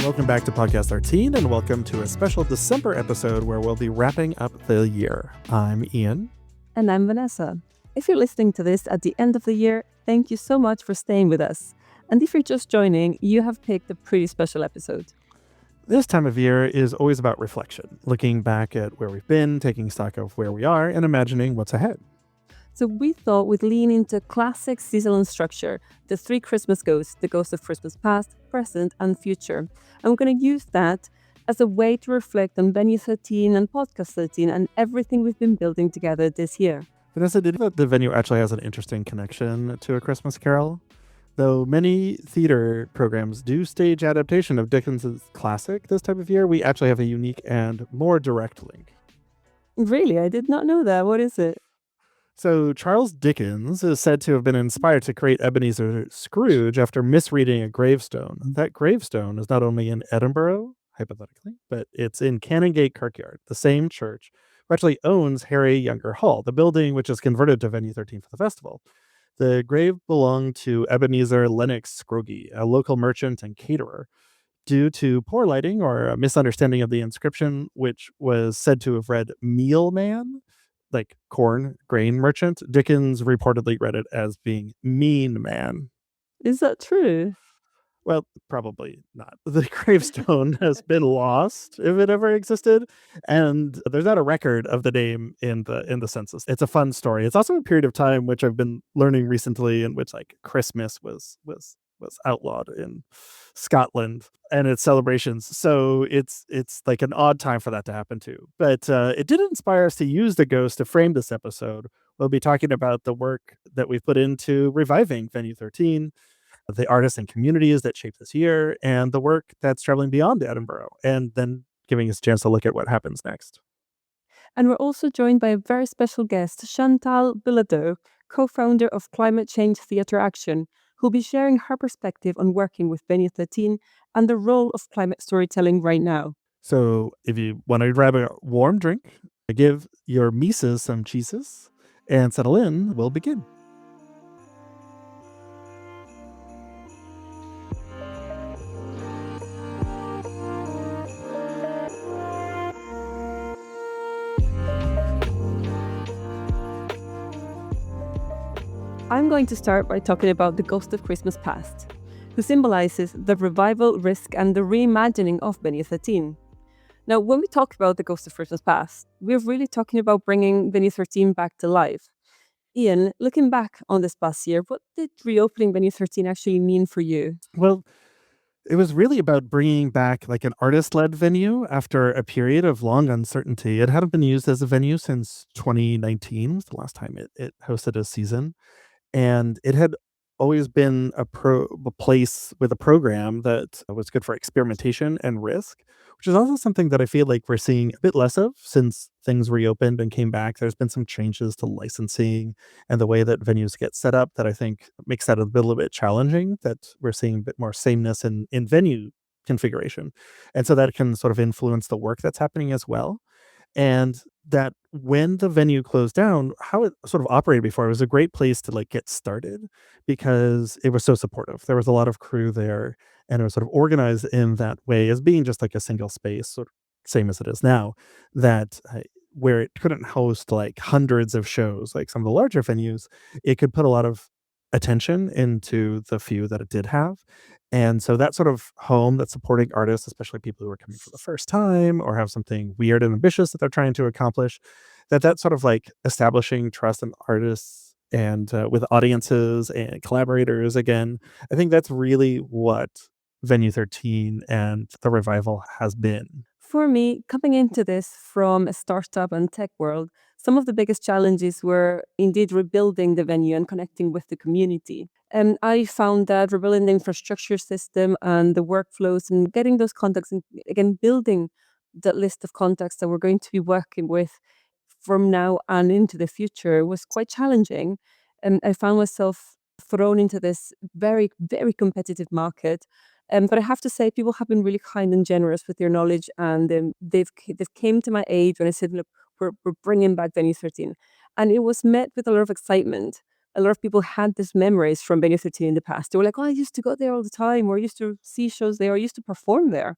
Welcome back to Podcast 13, and welcome to a special December episode where we'll be wrapping up the year. I'm Ian. And I'm Vanessa. If you're listening to this at the end of the year, thank you so much for staying with us. And if you're just joining, you have picked a pretty special episode. This time of year is always about reflection, looking back at where we've been, taking stock of where we are, and imagining what's ahead. So we thought we'd lean into classic seasonal structure, the three Christmas ghosts, the ghost of Christmas past, present, and future. And we're going to use that as a way to reflect on Venue 13 and Podcast 13 and everything we've been building together this year. Vanessa, did you know that the venue actually has an interesting connection to A Christmas Carol? Though many theater programs do stage adaptation of Dickens's classic this time of year, we actually have a unique and more direct link. Really? I did not know that. What is it? So Charles Dickens is said to have been inspired to create Ebenezer Scrooge after misreading a gravestone. That gravestone is not only in Edinburgh, hypothetically, but it's in Canongate Kirkyard, the same church who actually owns Harry Younger Hall, the building which is converted to Venue 13 for the festival. The grave belonged to Ebenezer Lennox Scroggie, a local merchant and caterer. Due to poor lighting or a misunderstanding of the inscription, which was said to have read mealman, like corn grain merchant, Dickens reportedly read it as being mean man. Is that true? Well, probably not. The gravestone has been lost, if it ever existed, and there's not a record of the name in the census. It's a fun story. It's also a period of time which I've been learning recently, in which like Christmas was outlawed in Scotland and its celebrations. So it's like an odd time for that to happen too. But it did inspire us to use the ghost to frame this episode. We'll be talking about the work that we've put into reviving Venue 13, the artists and communities that shaped this year, and the work that's traveling beyond Edinburgh, and then giving us a chance to look at what happens next. And we're also joined by a very special guest, Chantal Bilodeau, co-founder of Climate Change Theatre Action, who'll be sharing her perspective on working with Venue 13 and the role of climate storytelling right now. So if you want to grab a warm drink, give your Mises some cheeses, and settle in, we'll begin. I'm going to start by talking about the Ghost of Christmas Past, who symbolizes the revival, risk, and the reimagining of Venue 13. Now, when we talk about the Ghost of Christmas Past, we're really talking about bringing Venue 13 back to life. Ian, looking back on this past year, what did reopening Venue 13 actually mean for you? Well, it was really about bringing back like an artist-led venue after a period of long uncertainty. It hadn't been used as a venue since 2019, was the last time it hosted a season. And it had always been a place with a program that was good for experimentation and risk, which is also something that I feel like we're seeing a bit less of since things reopened and came back. There's been some changes to licensing and the way that venues get set up that I think makes that a little bit challenging, that we're seeing a bit more sameness in venue configuration. And so that can sort of influence the work that's happening as well. And that when the venue closed down, how it sort of operated before, it was a great place to like get started because it was so supportive. There was a lot of crew there, and it was sort of organized in that way as being just like a single space, sort of same as it is now, that where it couldn't host like hundreds of shows like some of the larger venues, it could put a lot of attention into the few that it did have. And so that sort of home that's supporting artists, especially people who are coming for the first time or have something weird and ambitious that they're trying to accomplish, that sort of like establishing trust in artists and with audiences and collaborators again, I think that's really what Venue 13 and the revival has been. For me, coming into this from a startup and tech world, some of the biggest challenges were indeed rebuilding the venue and connecting with the community. And I found that rebuilding the infrastructure system and the workflows and getting those contacts and again building that list of contacts that we're going to be working with from now and into the future was quite challenging. And I found myself thrown into this very, very competitive market. But I have to say, people have been really kind and generous with their knowledge, and they've came to my aid when I said, "Look, we're bringing back Venue 13," and it was met with a lot of excitement. a lot of people had these memories from Venue 13 in the past. They were like, oh, I used to go there all the time, or I used to see shows there, or I used to perform there.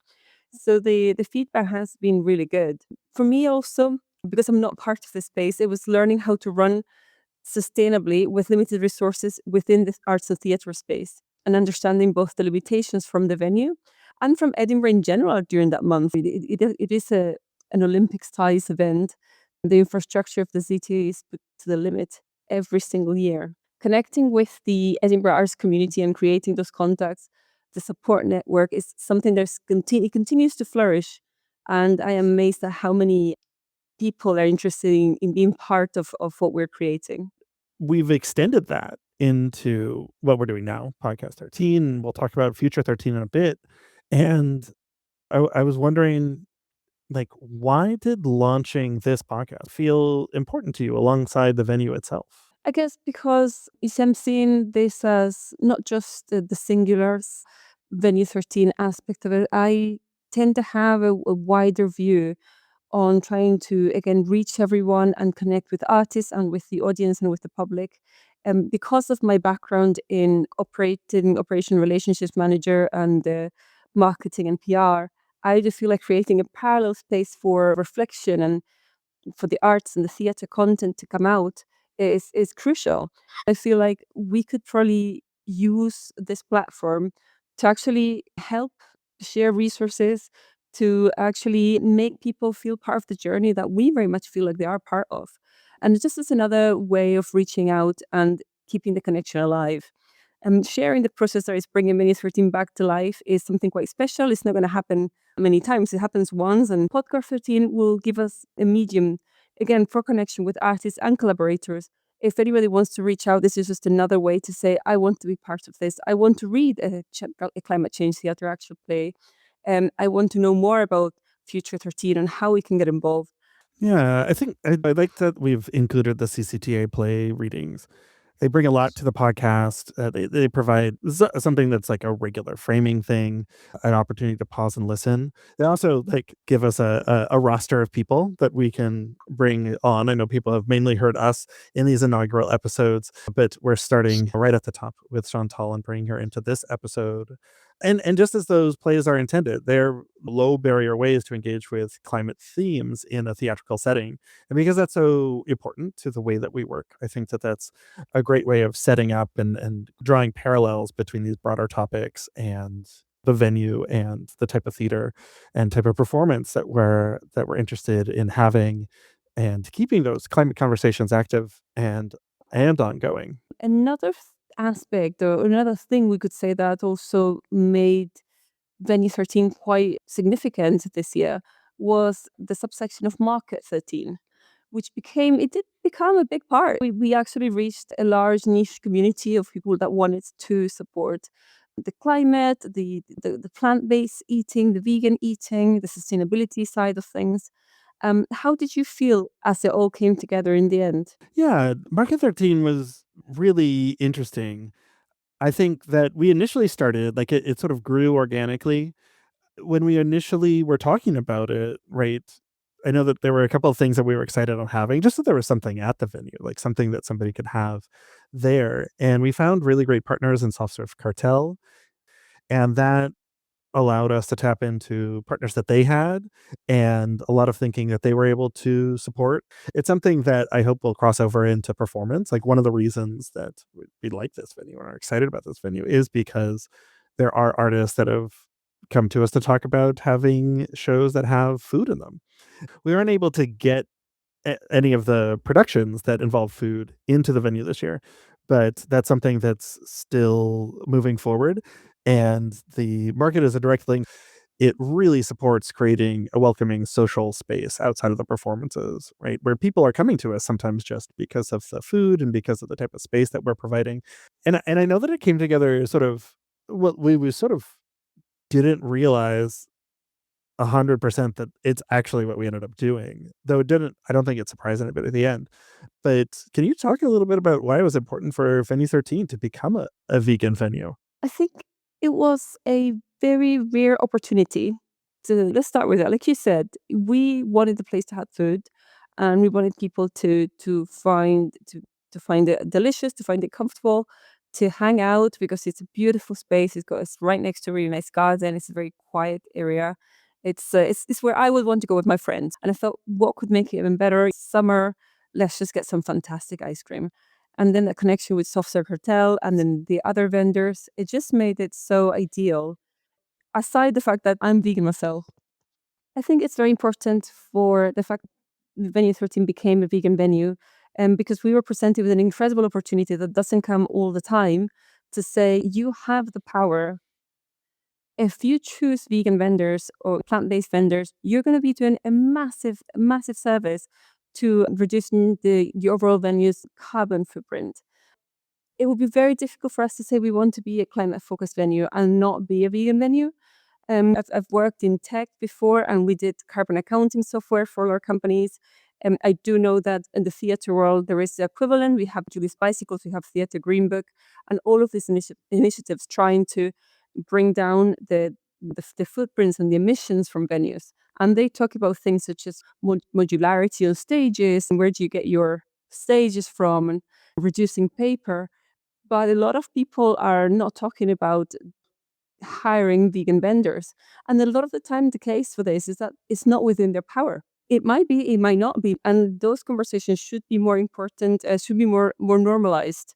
So the feedback has been really good. For me also, because I'm not part of the space, it was learning how to run sustainably with limited resources within the arts and theatre space, and understanding both the limitations from the venue and from Edinburgh in general during that month. It is an Olympic size event. The infrastructure of the CCTA is put to the limit every single year. Connecting with the Edinburgh arts community and creating those contacts, the support network is something that continues to flourish. And I am amazed at how many people are interested in being part of what we're creating. We've extended that into what we're doing now, podcast 13, and we'll talk about future 13 in a bit. And I was wondering, like, why did launching this podcast feel important to you alongside the venue itself? I guess because I'm seeing this as not just the singulars, Venue 13 aspect of it. I tend to have a wider view on trying to, again, reach everyone and connect with artists and with the audience and with the public. Because of my background in operation relationships manager and marketing and PR, I just feel like creating a parallel space for reflection and for the arts and the theatre content to come out is crucial. I feel like we could probably use this platform to actually help share resources, to actually make people feel part of the journey that we very much feel like they are part of. And it just is another way of reaching out and keeping the connection alive. Sharing the process that is bringing Mini 13 back to life is something quite special. It's not going to happen many times. It happens once, and Podcast 13 will give us a medium, again, for connection with artists and collaborators. If anybody wants to reach out, this is just another way to say, I want to be part of this. I want to read a climate change theatre actual play. I want to know more about Future 13 and how we can get involved. Yeah, I think I like that we've included the CCTA play readings. They bring a lot to the podcast. They provide something that's like a regular framing thing, an opportunity to pause and listen. They also like give us a roster of people that we can bring on. I know people have mainly heard us in these inaugural episodes, but we're starting right at the top with Chantal and bringing her into this episode. And just as those plays are intended, they're low barrier ways to engage with climate themes in a theatrical setting. And because that's so important to the way that we work, I think that that's a great way of setting up and drawing parallels between these broader topics and the venue and the type of theater and type of performance that we're interested in having and keeping those climate conversations active and ongoing. Another aspect or another thing we could say that also made Venue 13 quite significant this year was the subsection of Market 13, which it did become a big part. We actually reached a large niche community of people that wanted to support the climate, the plant-based eating, the vegan eating, the sustainability side of things. How did you feel as it all came together in the end? Yeah, Market 13 was really interesting. I think that we initially started, like it sort of grew organically. When we initially were talking about it, right? I know that there were a couple of things that we were excited on having, just that there was something at the venue, like something that somebody could have there. And we found really great partners in Soft Serve Cartel, and that allowed us to tap into partners that they had and a lot of thinking that they were able to support. It's something that I hope will cross over into performance. Like one of the reasons that we like this venue and are excited about this venue is because there are artists that have come to us to talk about having shows that have food in them. We weren't able to get any of the productions that involve food into the venue this year, but that's something that's still moving forward. And the market is a direct link. It really supports creating a welcoming social space outside of the performances, right? Where people are coming to us sometimes just because of the food and because of the type of space that we're providing. And I know that it came together sort of what we sort of didn't realize 100% that it's actually what we ended up doing. Though it didn't I don't think it surprised anybody at the end. But can you talk a little bit about why it was important for Venue 13 to become a vegan venue? I think it was a very rare opportunity to let's start with that. Like you said, we wanted the place to have food and we wanted people to to find it delicious, to find it comfortable, to hang out because it's a beautiful space. It's right next to a really nice garden. It's a very quiet area. It's where I would want to go with my friends. And I thought, what could make it even better? Summer, let's just get some fantastic ice cream. And then the connection with Soft Serve Hotel and then the other vendors, it just made it so ideal. Aside the fact that I'm vegan myself, I think it's very important for the fact Venue 13 became a vegan venue, because we were presented with an incredible opportunity that doesn't come all the time to say you have the power. If you choose vegan vendors or plant-based vendors, you're going to be doing a massive, massive service to reducing the overall venue's carbon footprint. It would be very difficult for us to say we want to be a climate-focused venue and not be a vegan venue. I've worked in tech before, and we did carbon accounting software for our companies. I do know that in the theatre world, there is the equivalent. We have Julie's Bicycles, we have Theatre Green Book, and all of these initiatives trying to bring down the footprints and the emissions from venues. And they talk about things such as modularity on stages, and where do you get your stages from, and reducing paper. But a lot of people are not talking about hiring vegan vendors. And a lot of the time, the case for this is that it's not within their power. It might be, it might not be. And those conversations should be more important, should be more normalized.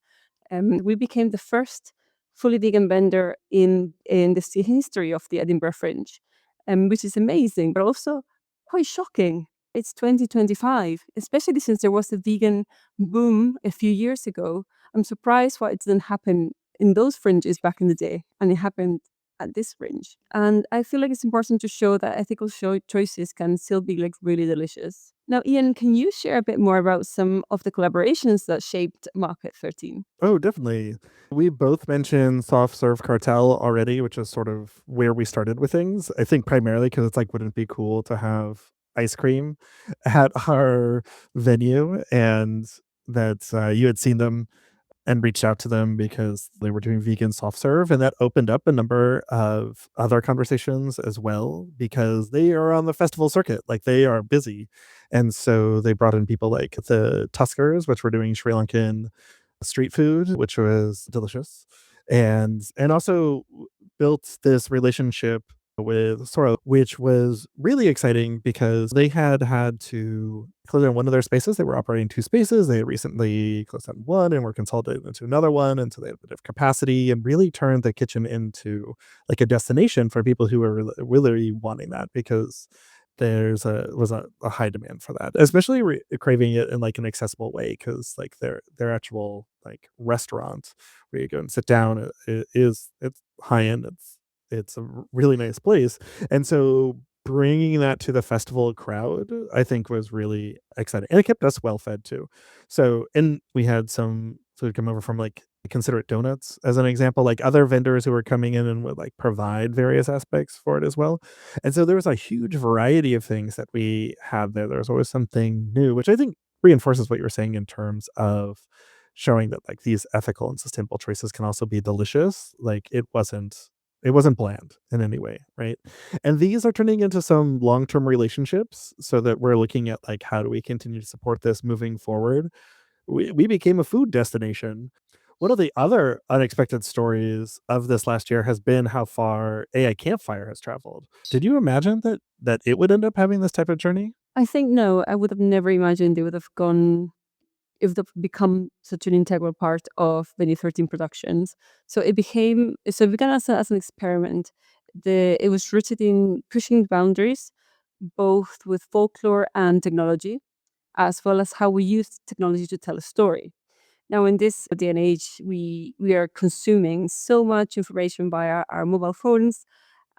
We became the first fully vegan vendor in the history of the Edinburgh Fringe, which is amazing, but also quite shocking. It's 2025, especially since there was a vegan boom a few years ago. I'm surprised why it didn't happen in those fringes back in the day, and it happened at this fringe. And I feel like it's important to show that ethical choices can still be like really delicious. Now, Ian, can you share a bit more about some of the collaborations that shaped Market 13? Oh, definitely. We both mentioned Soft Serve Cartel already, which is sort of where we started with things. I think primarily because it's like, wouldn't it be cool to have ice cream at our venue? And that you had seen them and reached out to them because they were doing vegan soft serve, and that opened up a number of other conversations as well because they are on the festival circuit, like they are busy. And so they brought in people like the Tuskers, which were doing Sri Lankan street food, which was delicious, and also built this relationship with Sora, which was really exciting because they had to close down one of their spaces. They were operating two spaces. They had recently closed down one and were consolidated into another one. And so they had a bit of capacity and really turned the kitchen into like a destination for people who were really wanting that, because there was a high demand for that, especially craving it in like an accessible way, because like their actual like restaurant where you go and sit down it's high end, it's a really nice place. And so bringing that to the festival crowd, I think was really exciting. And it kept us well fed too. So, and we had some food come over from like Considerate Donuts as an example, like other vendors who were coming in and would like provide various aspects for it as well. And so there was a huge variety of things that we had there. There was always something new, which I think reinforces what you were saying in terms of showing that like these ethical and sustainable choices can also be delicious. Like it wasn't bland in any way, right? And these are turning into some long-term relationships so that we're looking at like how do we continue to support this moving forward. We became a food destination. One of the other unexpected stories of this last year has been how far AI Campfire has traveled. Did you imagine that it would end up having this type of journey? I think no, I would have never imagined they would have gone if they've become such an integral part of Venue 13 productions. So it began as an experiment. It was rooted in pushing boundaries, both with folklore and technology, as well as how we use technology to tell a story. Now, in this day and age, we are consuming so much information via our mobile phones,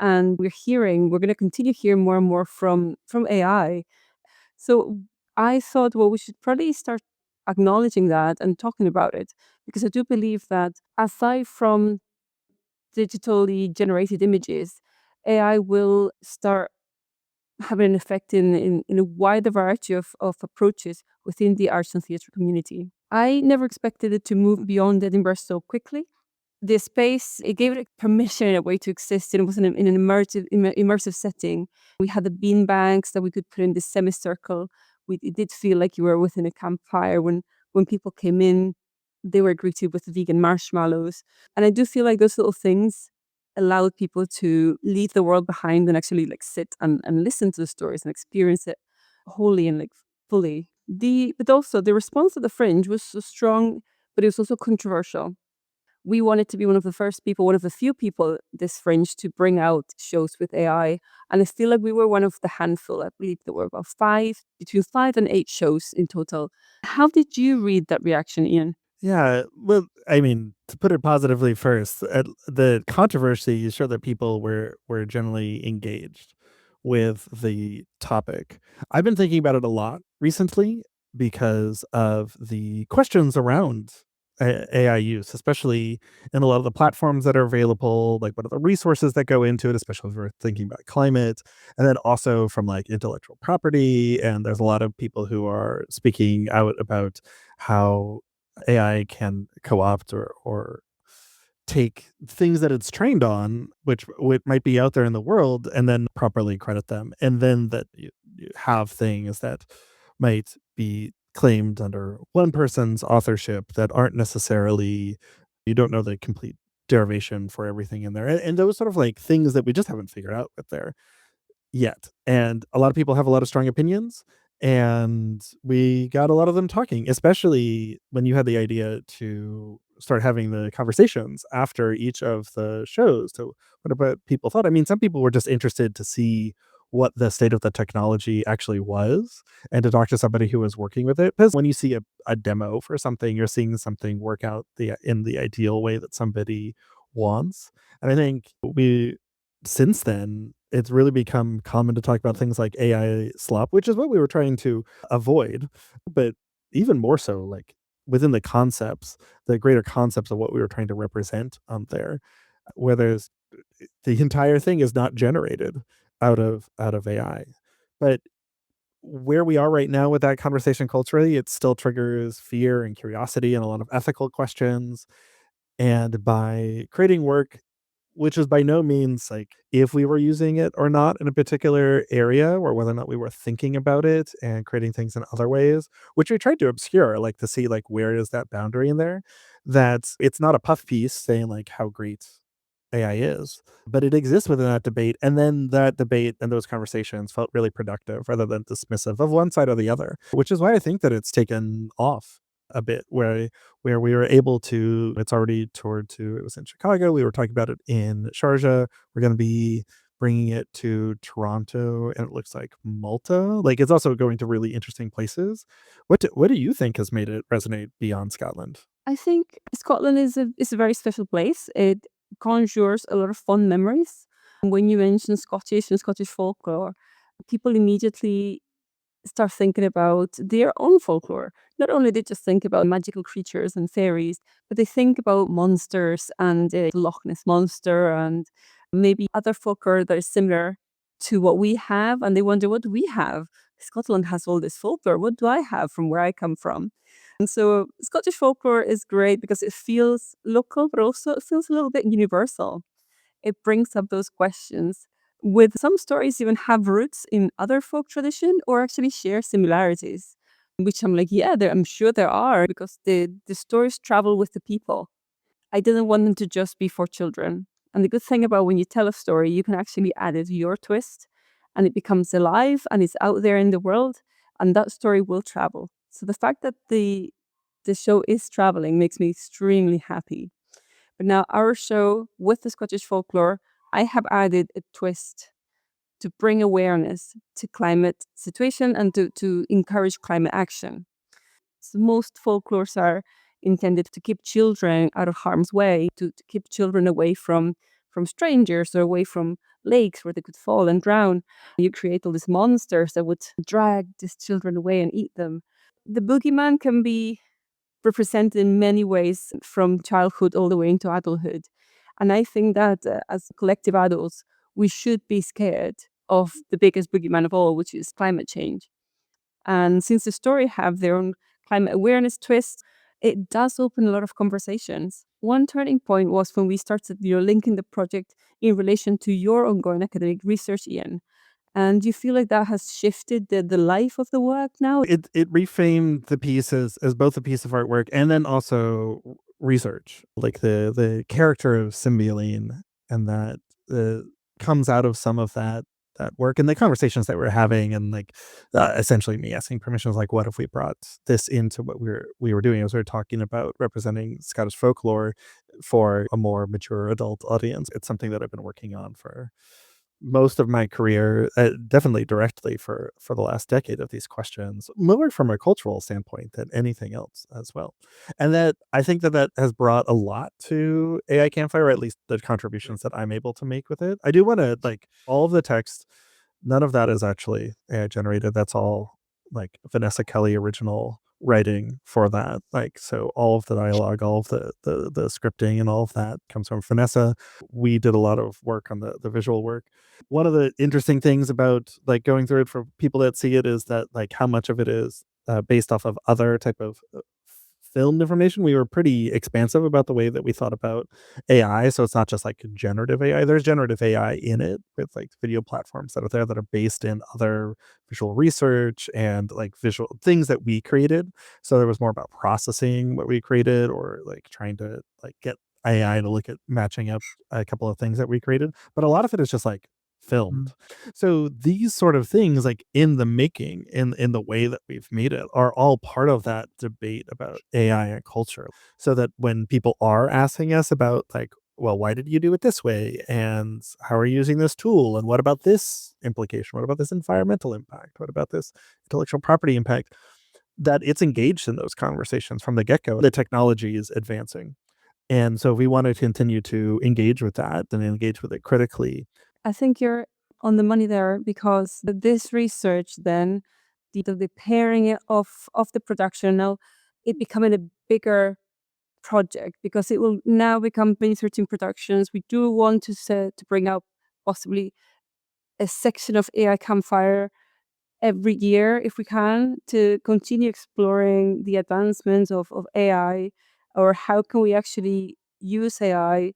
and we're going to continue hearing more and more from AI. So I thought, well, we should probably start acknowledging that and talking about it, because I do believe that aside from digitally generated images, AI will start having an effect in a wider variety of approaches within the arts and theatre community. I never expected it to move beyond Edinburgh so quickly. The space, it gave it permission in a way to exist, and it was in an immersive setting. We had the bean banks that we could put in this semicircle. It did feel like you were within a campfire when When people came in, they were greeted with vegan marshmallows. And I do feel like those little things allowed people to leave the world behind and actually like sit and listen to the stories and experience it wholly and like fully. But also the response of the Fringe was so strong, but it was also controversial. We wanted to be one of the first people, one of the few people this Fringe to bring out shows with AI. And I feel like we were one of the handful. I believe there were about between 5 and 8 shows in total. How did you read that reaction, Ian? Yeah, well, I mean, to put it positively first, the controversy showed that people were generally engaged with the topic. I've been thinking about it a lot recently because of the questions around AI use, especially in a lot of the platforms that are available, like what are the resources that go into it, especially if we're thinking about climate, and then also from like intellectual property. And there's a lot of people who are speaking out about how AI can co-opt or take things that it's trained on, which might be out there in the world, and then properly credit them, and then that you have things that might be claimed under one person's authorship that aren't necessarily, you don't know the complete derivation for everything in there, and those sort of like things that we just haven't figured out with there yet. And a lot of people have a lot of strong opinions, and we got a lot of them talking, especially when you had the idea to start having the conversations after each of the shows. So what about people thought? I mean, some people were just interested to see what the state of the technology actually was and to talk to somebody who was working with it. Because when you see a demo for something, you're seeing something work out in the ideal way that somebody wants. And I think we since then, it's really become common to talk about things like AI slop, which is what we were trying to avoid. But even more so, like within the concepts, the greater concepts of what we were trying to represent on there, where there's the entire thing is not generated out of AI. But where we are right now with that conversation culturally, it still triggers fear and curiosity and a lot of ethical questions. And by creating work which is by no means like if we were using it or not in a particular area, or whether or not we were thinking about it and creating things in other ways, which we tried to obscure, like to see like where is that boundary in there. That it's not a puff piece saying like how great AI is, but it exists within that debate. And then that debate and those conversations felt really productive rather than dismissive of one side or the other, which is why I think that it's taken off a bit where we were able to, it's already toured to, it was in Chicago, we were talking about it in Sharjah, we're going to be bringing it to Toronto, and it looks like Malta, like it's also going to really interesting places. What do you think has made it resonate beyond Scotland? I think Scotland is a very special place. It conjures a lot of fond memories. When you mention Scottish and Scottish folklore, people immediately start thinking about their own folklore. Not only they just think about magical creatures and fairies, but they think about monsters and the Loch Ness monster and maybe other folklore that is similar to what we have, and they wonder, what do we have? Scotland has all this folklore. What do I have from where I come from? And so Scottish folklore is great because it feels local, but also it feels a little bit universal. It brings up those questions. With some stories even have roots in other folk tradition or actually share similarities, which I'm like, yeah, I'm sure there are because the stories travel with the people. I didn't want them to just be for children. And the good thing about when you tell a story, you can actually add it your twist and it becomes alive and it's out there in the world and that story will travel. So the fact that the show is traveling makes me extremely happy. But now our show with the Scottish folklore, I have added a twist to bring awareness to climate situation and to encourage climate action. So most folklores are intended to keep children out of harm's way, to keep children away from strangers or away from lakes where they could fall and drown. You create all these monsters that would drag these children away and eat them. The boogeyman can be represented in many ways from childhood all the way into adulthood. And I think that as collective adults, we should be scared of the biggest boogeyman of all, which is climate change. And since the story have their own climate awareness twist, it does open a lot of conversations. One turning point was when we started linking the project in relation to your ongoing academic research, Ian. And do you feel like that has shifted the life of the work now? It reframed the piece as both a piece of artwork and then also research, like the character of Symbiolene, and that comes out of some of that work and the conversations that we're having, and like essentially me asking permissions, like what if we brought this into what we were doing, as we were talking about representing Scottish folklore for a more mature adult audience. It's something that I've been working on for most of my career, definitely directly for the last decade, of these questions, more from a cultural standpoint than anything else as well. And that I think that has brought a lot to AI Campfire, or at least the contributions that I'm able to make with it. I do want to, like, all of the text, none of that is actually AI generated. That's all like Vanessa Kelly original writing for that. Like, so all of the dialogue, all of the scripting and all of that comes from Vanessa. We did a lot of work on the visual work. One of the interesting things about like going through it for people that see it is that like how much of it is based off of other type of filmed information. We were pretty expansive about the way that we thought about AI. So it's not just like generative AI. There's generative AI in it with like video platforms that are there that are based in other visual research and like visual things that we created. So there was more about processing what we created, or like trying to like get AI to look at matching up a couple of things that we created. But a lot of it is just like filmed. So these sort of things, like in the making, in the way that we've made it, are all part of that debate about AI and culture. So that when people are asking us about like, well, why did you do it this way? And how are you using this tool? And what about this implication? What about this environmental impact? What about this intellectual property impact? That it's engaged in those conversations from the get-go. The technology is advancing. And so if we want to continue to engage with that and engage with it critically. I think you're on the money there because this research then, the pairing it of the production now, it becoming a bigger project because it will now become many 13 productions. We do want to bring out possibly a section of AI Campfire every year if we can, to continue exploring the advancements of AI, or how can we actually use AI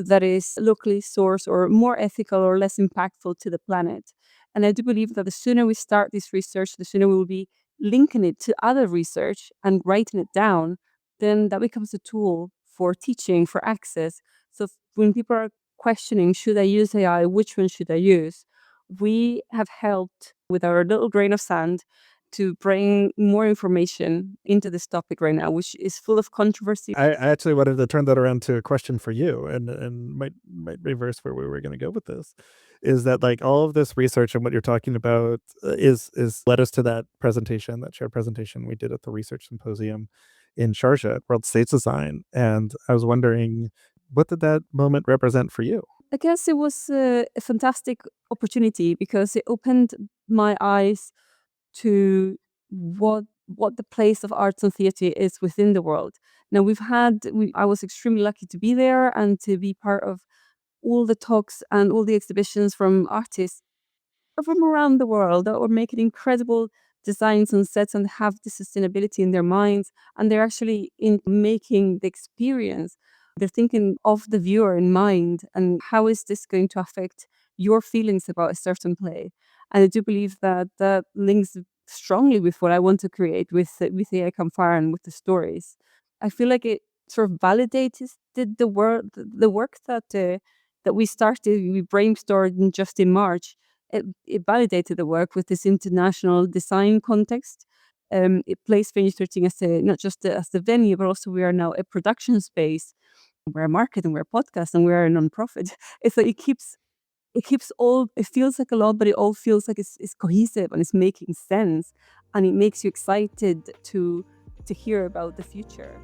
that is locally sourced or more ethical or less impactful to the planet. And I do believe that the sooner we start this research, the sooner we will be linking it to other research and writing it down, then that becomes a tool for teaching, for access. So when people are questioning, should I use AI, which one should I use? We have helped with our little grain of sand to bring more information into this topic right now, which is full of controversy. I actually wanted to turn that around to a question for you, and might reverse where we were going to go with this. Is that like all of this research and what you're talking about is led us to that presentation, that shared presentation we did at the research symposium in Sharjah at World States Design, and I was wondering, what did that moment represent for you? I guess it was a fantastic opportunity because it opened my eyes to what the place of arts and theatre is within the world. Now I was extremely lucky to be there and to be part of all the talks and all the exhibitions from artists from around the world that were making incredible designs and sets and have the sustainability in their minds. And they're actually in making the experience. They're thinking of the viewer in mind and how is this going to affect your feelings about a certain play. And I do believe that that links strongly with what I want to create with AI Campfire and with the stories. I feel like it sort of validates the work that we started, we brainstormed just in March. It validated the work with this international design context. It plays Fringe 13 as not just as the venue, but also we are now a production space. We're a market and we're a podcast and we're a non-profit. It's like it keeps all, it feels like a lot, but it all feels like it's cohesive and it's making sense. And it makes you excited to hear about the future.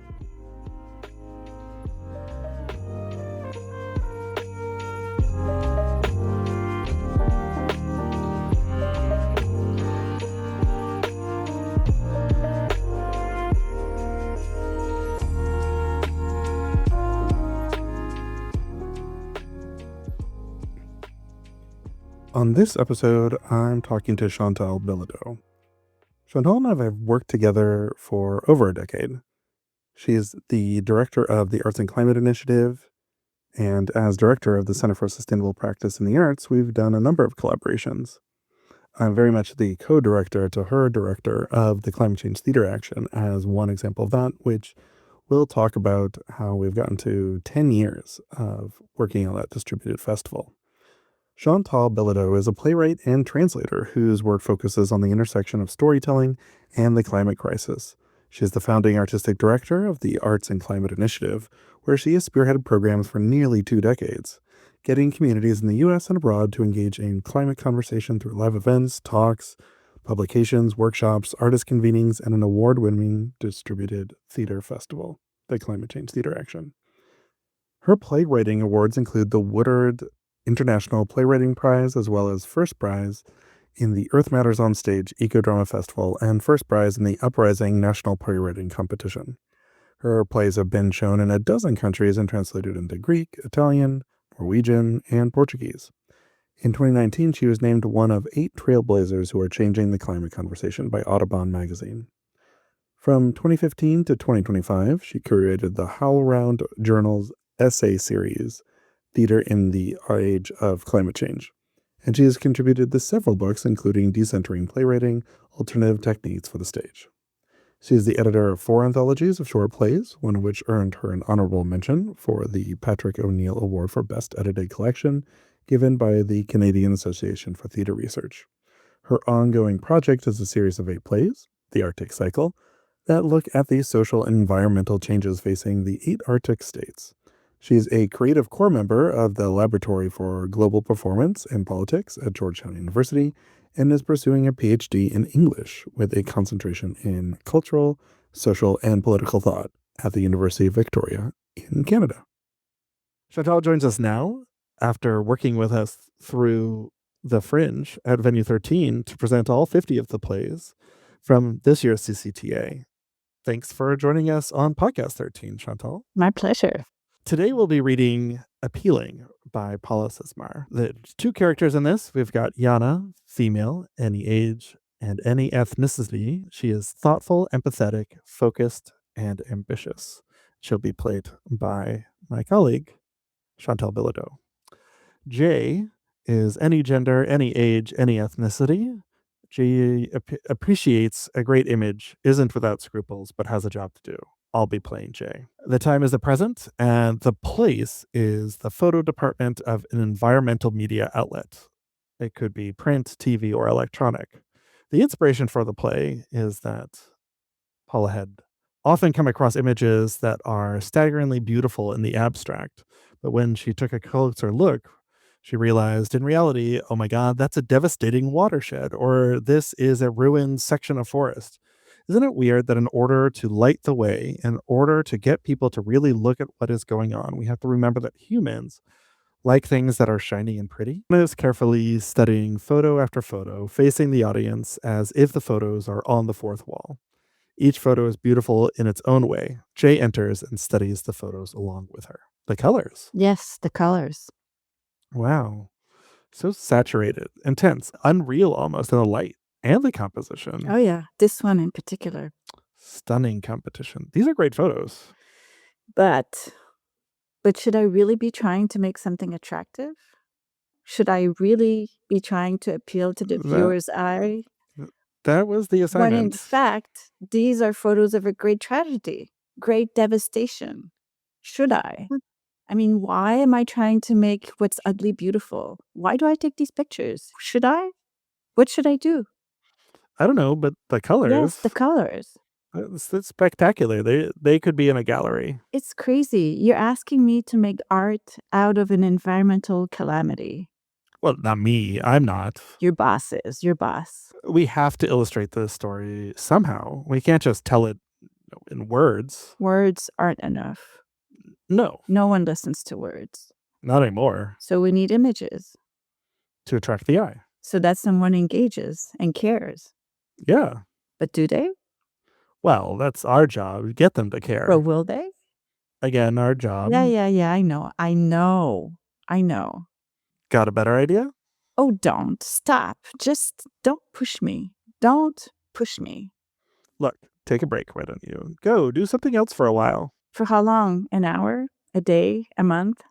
On this episode, I'm talking to Chantal Bilodeau. Chantal and I have worked together for over a decade. She's the director of the Arts and Climate Initiative, and as director of the Center for Sustainable Practice in the Arts, we've done a number of collaborations. I'm very much the co-director to her director of the Climate Change Theater Action as one example of that, which we'll talk about how we've gotten to 10 years of working on that distributed festival. Chantal Bilodeau is a playwright and translator whose work focuses on the intersection of storytelling and the climate crisis. She is the founding artistic director of the Arts and Climate Initiative, where she has spearheaded programs for nearly 2 decades, getting communities in the US and abroad to engage in climate conversation through live events, talks, publications, workshops, artist convenings, and an award-winning distributed theater festival, the Climate Change Theater Action. Her playwriting awards include the Woodard International Playwriting Prize, as well as first prize in the Earth Matters on Stage Eco-Drama Festival and first prize in the Uprising National Playwriting Competition. Her plays have been shown in a dozen countries and translated into Greek, Italian, Norwegian, and Portuguese. In 2019, she was named one of 8 trailblazers who are changing the climate conversation by Audubon magazine. From 2015 to 2025, she curated the HowlRound Journal's essay series, Theater in the Age of Climate Change, and she has contributed to several books, including Decentering Playwriting, Alternative Techniques for the Stage. She is the editor of 4 anthologies of short plays, one of which earned her an honorable mention for the Patrick O'Neill Award for Best Edited Collection, given by the Canadian Association for Theatre Research. Her ongoing project is a series of 8 plays, the Arctic Cycle, that look at the social and environmental changes facing the 8 Arctic states. She is a creative core member of the Laboratory for Global Performance and Politics at Georgetown University and is pursuing a PhD in English with a concentration in cultural, social, and political thought at the University of Victoria in Canada. Chantal joins us now after working with us through the Fringe at Venue 13 to present all 50 of the plays from this year's CCTA. Thanks for joining us on Podcast 13, Chantal. My pleasure. Today we'll be reading Appealing by Paula Sismar. The 2 characters in this, we've got Yana, female, any age and any ethnicity. She is thoughtful, empathetic, focused, and ambitious. She'll be played by my colleague, Chantal Bilodeau. Jay is any gender, any age, any ethnicity. Jay appreciates a great image, isn't without scruples, but has a job to do. I'll be playing Jay. The time is the present, and the place is the photo department of an environmental media outlet. It could be print, TV, or electronic. The inspiration for the play is that Paula had often come across images that are staggeringly beautiful in the abstract, but when she took a closer look, she realized in reality, oh my God, that's a devastating watershed, or this is a ruined section of forest. Isn't it weird that in order to light the way, in order to get people to really look at what is going on, we have to remember that humans like things that are shiny and pretty? Anna is carefully studying photo after photo, facing the audience as if the photos are on the fourth wall. Each photo is beautiful in its own way. Jay enters and studies the photos along with her. The colors. Yes, the colors. Wow. So saturated, intense, unreal almost in the light and the composition. Oh, yeah. This one in particular. Stunning competition. These are great photos. But should I really be trying to make something attractive? Should I really be trying to appeal to the viewer's eye? That was the assignment. When in fact, these are photos of a great tragedy, great devastation. Should I? I mean, why am I trying to make what's ugly beautiful? Why do I take these pictures? Should I? What should I do? I don't know, but the colors. Yes, the colors. It's spectacular. They could be in a gallery. It's crazy. You're asking me to make art out of an environmental calamity. Well, not me. I'm not. Your boss is. Your boss. We have to illustrate this story somehow. We can't just tell it in words. Words aren't enough. No. No one listens to words. Not anymore. So we need images. To attract the eye. So that someone engages and cares. Yeah. But do they? Well, that's our job. Get them to care. Or will they? Again, our job. Yeah. I know. Got a better idea? Oh, don't. Stop. Just don't push me. Don't push me. Look, take a break, why don't you? Go, do something else for a while. For how long? An hour? A day? A month?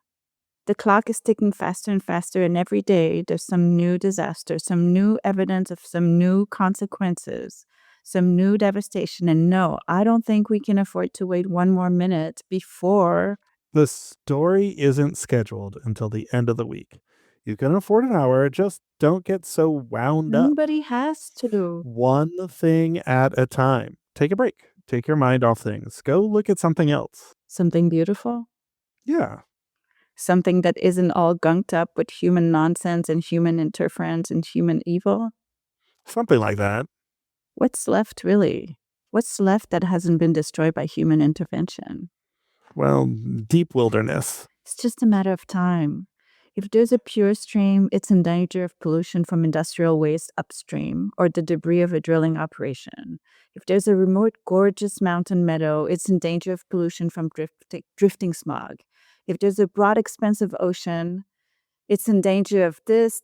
The clock is ticking faster and faster, and every day there's some new disaster, some new evidence of some new consequences, some new devastation. And no, I don't think we can afford to wait one more minute before. The story isn't scheduled until the end of the week. You can afford an hour, just don't get so wound up. Nobody has to. One thing at a time. Take a break. Take your mind off things. Go look at something else. Something beautiful. Yeah. Something that isn't all gunked up with human nonsense and human interference and human evil. Something like that. What's left, really? What's left that hasn't been destroyed by human intervention? Well, deep wilderness. It's just a matter of time. If there's a pure stream, it's in danger of pollution from industrial waste upstream or the debris of a drilling operation. If there's a remote, gorgeous mountain meadow, it's in danger of pollution from drifting smog. If there's a broad, expansive ocean, it's in danger of this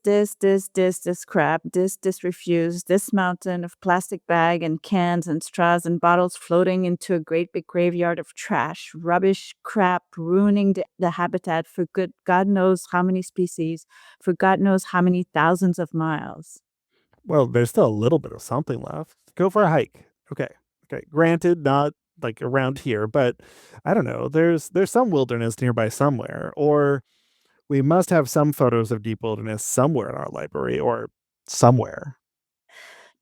crap, this refuse, this mountain of plastic bag and cans and straws and bottles floating into a great big graveyard of trash, rubbish, crap, ruining the habitat for God knows how many species, for God knows how many thousands of miles. Well, there's still a little bit of something left. Go for a hike. Okay. Granted, not like around here, but I don't know. There's some wilderness nearby somewhere, or we must have some photos of deep wilderness somewhere in our library or somewhere.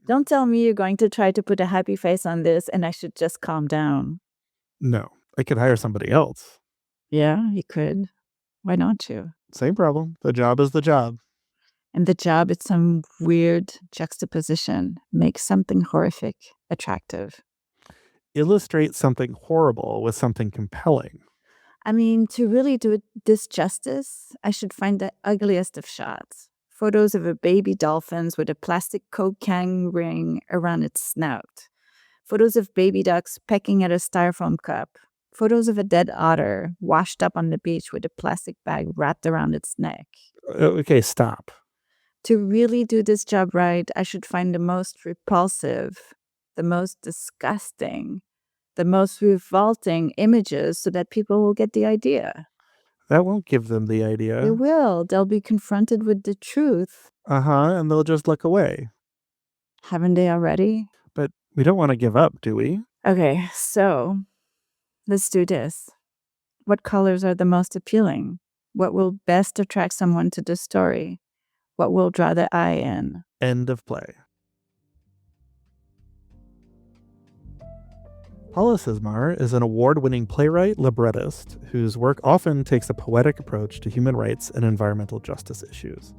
Don't tell me you're going to try to put a happy face on this and I should just calm down. No, I could hire somebody else. Yeah, you could. Why don't you? Same problem. The job is the job. And the job is some weird juxtaposition, make something horrific attractive. Illustrate something horrible with something compelling. I mean, to really do it this justice, I should find the ugliest of shots. Photos of a baby dolphin with a plastic Coke can ring around its snout. Photos of baby ducks pecking at a styrofoam cup. Photos of a dead otter washed up on the beach with a plastic bag wrapped around its neck. Okay, stop. To really do this job right, I should find the most repulsive, the most disgusting, the most revolting images so that people will get the idea. That won't give them the They idea. will. They'll be confronted with the truth. And they'll just look away. Haven't they already? But we don't want to give up, do we? Okay, so let's do this. What colors are the most appealing? What will best attract someone to the story? What will draw the eye in? End of play. Paula Sismar is an award-winning playwright librettist whose work often takes a poetic approach to human rights and environmental justice issues.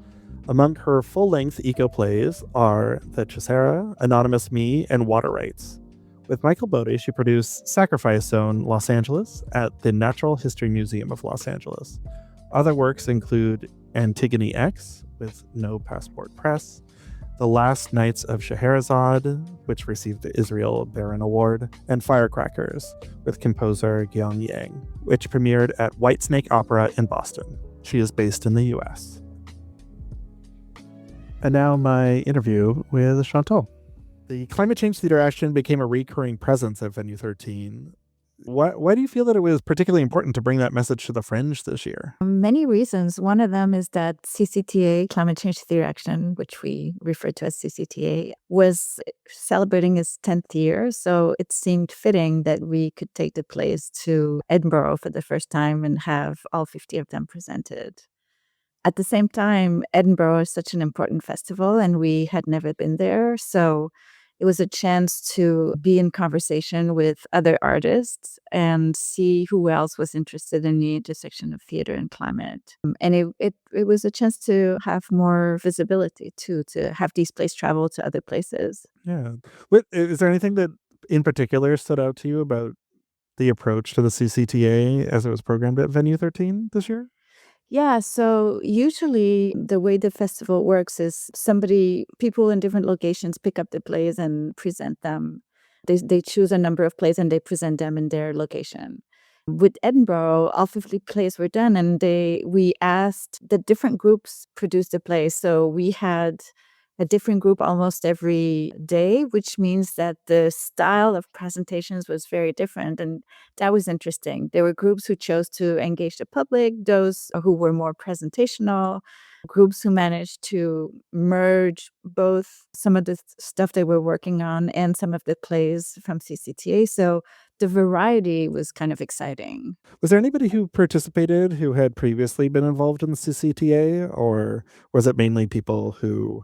Among her full-length eco-plays are The Chisara, Anonymous Me, and Water Rights. With Michael Bode, she produced Sacrifice Zone Los Angeles at the Natural History Museum of Los Angeles. Other works include Antigone X with No Passport Press, The Last Nights of Scheherazade, which received the Israel Baron Award, and Firecrackers with composer Gyeong Yang, which premiered at Whitesnake Opera in Boston. She is based in the US. And now my interview with Chantal. The climate change theater action became a recurring presence at Venue 13. Why do you feel that it was particularly important to bring that message to the Fringe this year? Many reasons. One of them is that CCTA, Climate Change Theater Action, which we refer to as CCTA, was celebrating its 10th year. So it seemed fitting that we could take the plays to Edinburgh for the first time and have all 50 of them presented. At the same time, Edinburgh is such an important festival and we had never been there. So it was a chance to be in conversation with other artists and see who else was interested in the intersection of theater and climate. And it was a chance to have more visibility too, to have these plays travel to other places. Yeah. Is there anything that in particular stood out to you about the approach to the CCTA as it was programmed at Venue 13 this year? Yeah, so usually the way the festival works is people in different locations pick up the plays and present them. They choose a number of plays and they present them in their location. With Edinburgh, all 50 plays were done and we asked the different groups produce the plays. So we had a different group almost every day, which means that the style of presentations was very different. And that was interesting. There were groups who chose to engage the public, those who were more presentational, groups who managed to merge both some of the stuff they were working on and some of the plays from CCTA. So the variety was kind of exciting. Was there anybody who participated who had previously been involved in the CCTA, or was it mainly people who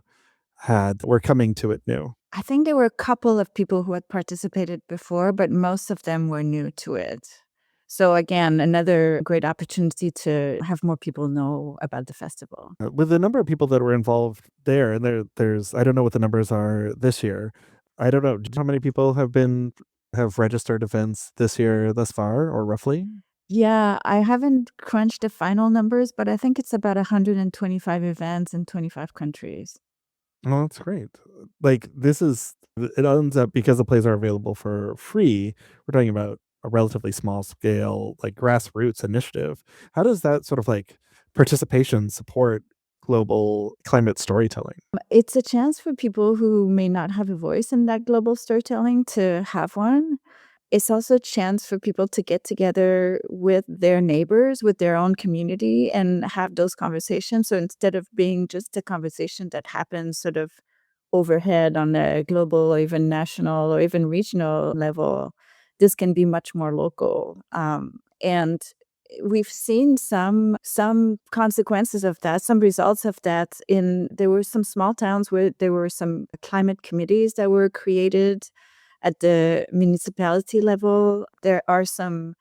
were coming to it new? I think there were a couple of people who had participated before, but most of them were new to it. So again, another great opportunity to have more people know about the festival. With the number of people that were involved there, and there's I don't know what the numbers are this year. I don't know how many people have registered events this year thus far, or roughly? Yeah, I haven't crunched the final numbers, but I think it's about 125 events in 25 countries. Oh, that's great. Like, it ends up because the plays are available for free, we're talking about a relatively small scale, like, grassroots initiative. How does that sort of, like, participation support global climate storytelling? It's a chance for people who may not have a voice in that global storytelling to have one. It's also a chance for people to get together with their neighbors, with their own community, and have those conversations. So instead of being just a conversation that happens sort of overhead on a global or even national or even regional level, this can be much more local. And we've seen some consequences of that, some results of that. There were some small towns where there were some climate committees that were created at the municipality level. There are some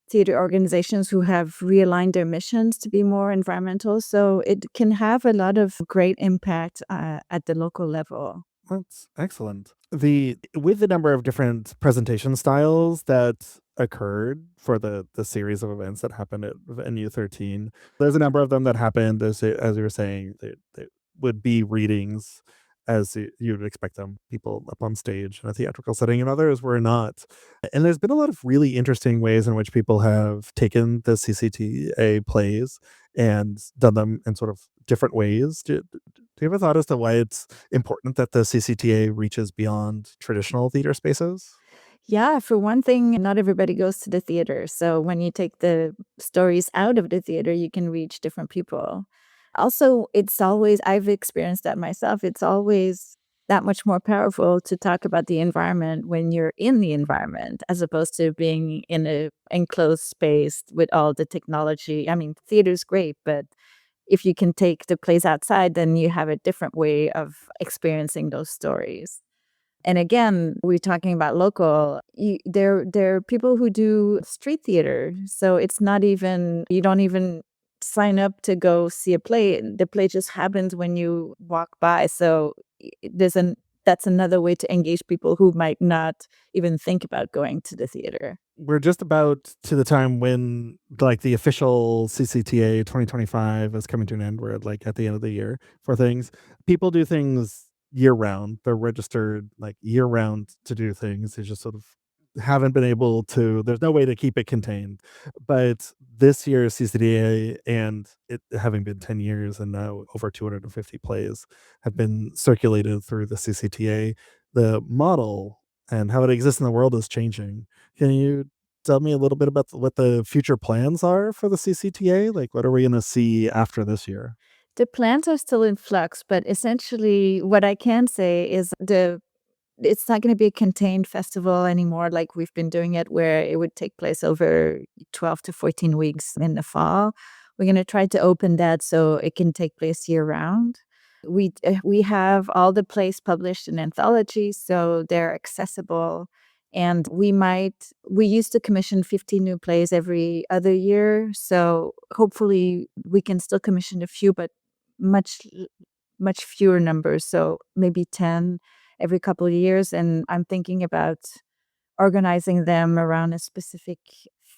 theater organizations who have realigned their missions to be more environmental. So it can have a lot of great impact at the local level. That's excellent. With the number of different presentation styles that occurred for the series of events that happened at Venue 13, there's a number of them that happened as you were saying, they would be readings as you'd expect them, people up on stage in a theatrical setting, and others were not. And there's been a lot of really interesting ways in which people have taken the CCTA plays and done them in sort of different ways. Do you have a thought as to why it's important that the CCTA reaches beyond traditional theater spaces? Yeah, for one thing, not everybody goes to the theater. So when you take the stories out of the theater, you can reach different people. Also, I've experienced that myself. It's always that much more powerful to talk about the environment when you're in the environment as opposed to being in a enclosed space with all the technology. I mean, theater's great, but if you can take the plays outside, then you have a different way of experiencing those stories. And again, we're talking about local. There are people who do street theater, so it's not even you don't even sign up to go see a play. The play just happens when you walk by. So that's another way to engage people who might not even think about going to the theater. We're just about to the time when, like, the official CCTA 2025 is coming to an end. We're like at the end of the year for things. People do things year round. They're registered like year round to do things. They just sort of haven't been able to. There's no way to keep it contained. But this year's CCTA, and it having been 10 years and now over 250 plays have been circulated through the CCTA, the model and how it exists in the world is changing. Can you tell me a little bit about what the future plans are for the CCTA? Like, what are we gonna see after this year? The plans are still in flux, but essentially what I can say is it's not going to be a contained festival anymore like we've been doing it, where it would take place over 12 to 14 weeks in the fall. We're going to try to open that so it can take place year round. We have all the plays published in anthologies, so they're accessible. And we used to commission 50 new plays every other year. So hopefully we can still commission a few, but much, much fewer numbers. So maybe 10 every couple of years. And I'm thinking about organizing them around a specific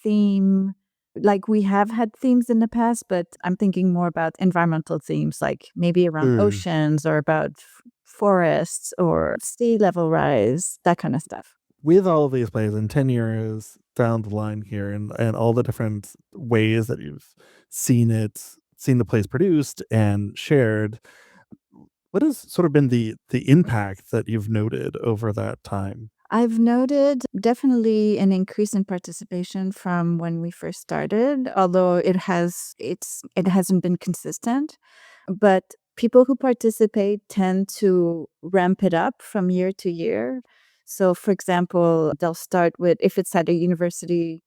theme. Like we have had themes in the past, but I'm thinking more about environmental themes, like maybe around Mm. oceans or about forests or sea level rise, that kind of stuff. With all of these plays in 10 years down the line here, and all the different ways that you've seen the plays produced and shared, What has sort of been the impact that you've noted over that time? I've noted definitely an increase in participation from when we first started, although it hasn't been consistent. But people who participate tend to ramp it up from year to year. So, for example, they'll start with, if it's at a university,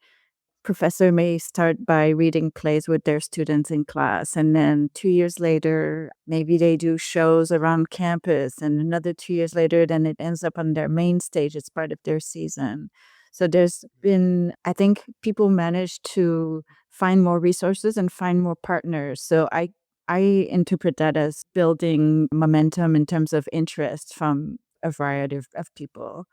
professor may start by reading plays with their students in class, and then 2 years later maybe they do shows around campus, and another 2 years later then it ends up on their main stage as part of their season. So there's been, I think, people manage to find more resources and find more partners. So I interpret that as building momentum in terms of interest from a variety of people.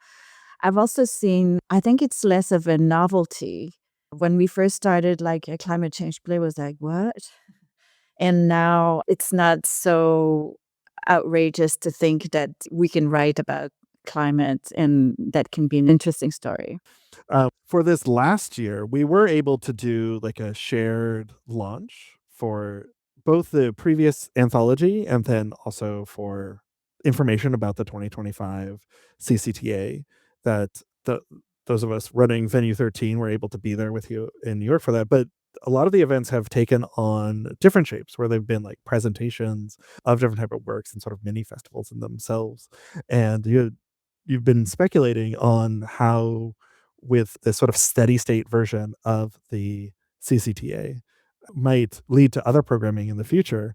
I've also seen, I think it's less of a novelty. When we first started, like, a climate change play was like, "What?" And now it's not so outrageous to think that we can write about climate and that can be an interesting story. For this last year, we were able to do like a shared launch for both the previous anthology and then also for information about the 2025 CCTA that those of us running Venue 13 were able to be there with you in New York for that. But a lot of the events have taken on different shapes where they've been like presentations of different type of works and sort of mini festivals in themselves. And you've been speculating on how with this sort of steady state version of the CCTA might lead to other programming in the future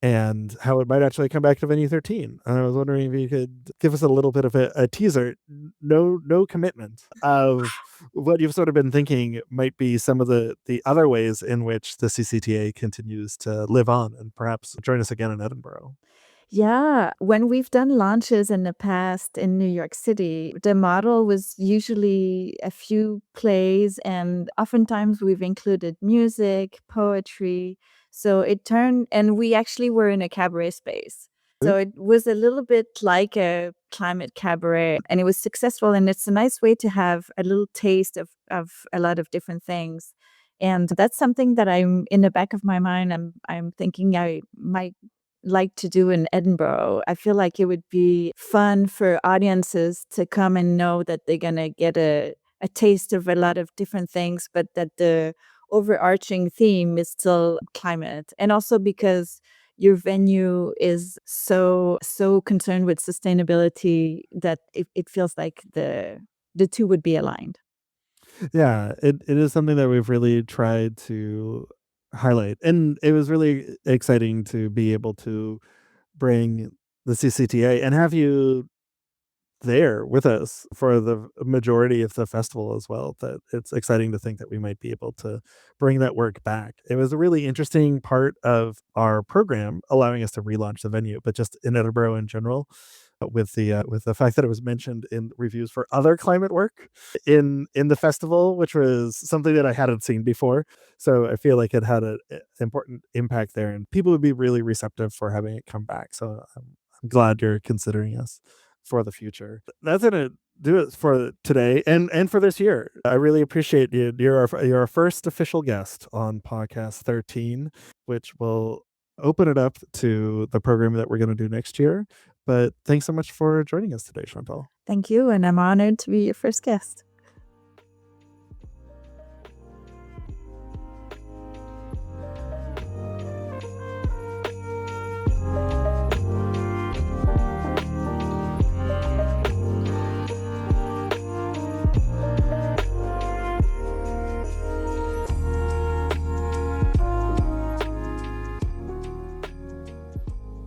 and how it might actually come back to Venue 13. And I was wondering if you could give us a little bit of a teaser, no commitment of what you've sort of been thinking might be some of the other ways in which the CCTA continues to live on and perhaps join us again in Edinburgh. Yeah, when we've done launches in the past in New York City, the model was usually a few plays, and oftentimes we've included music, poetry. So it turned, and we actually were in a cabaret space. So it was a little bit like a climate cabaret, and it was successful. And it's a nice way to have a little taste of a lot of different things. And that's something that I'm in the back of my mind. I'm thinking I might like to do in Edinburgh. I feel like it would be fun for audiences to come and know that they're going to get a taste of a lot of different things, but that the overarching theme is still climate. And also because your venue is so concerned with sustainability that it feels like the two would be aligned. Yeah, it is something that we've really tried to highlight, and it was really exciting to be able to bring the CCTA and have you there with us for the majority of the festival as well, that it's exciting to think that we might be able to bring that work back. It was a really interesting part of our program, allowing us to relaunch the venue, but just in Edinburgh in general, with the fact that it was mentioned in reviews for other climate work in the festival, which was something that I hadn't seen before. So I feel like it had an important impact there, and people would be really receptive for having it come back. So I'm glad you're considering us for the future. That's gonna do it for today and for this year. I really appreciate you. You're our first official guest on podcast 13, which will open it up to the program that we're going to do next year. But thanks so much for joining us today, Chantal. Thank you, and I'm honored to be your first guest.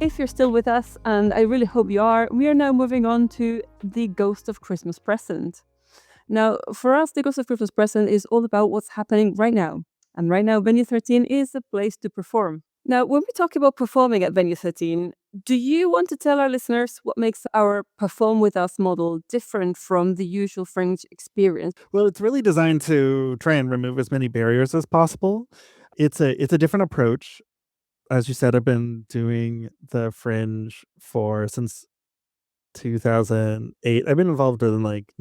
If you're still with us, and I really hope you are, we are now moving on to the Ghost of Christmas Present. Now, for us, the Ghost of Christmas Present is all about what's happening right now. And right now, Venue 13 is a place to perform. Now, when we talk about performing at Venue 13, do you want to tell our listeners what makes our Perform With Us model different from the usual Fringe experience? Well, it's really designed to try and remove as many barriers as possible. It's a different approach. As you said, I've been doing the Fringe for since 2008. I've been involved in like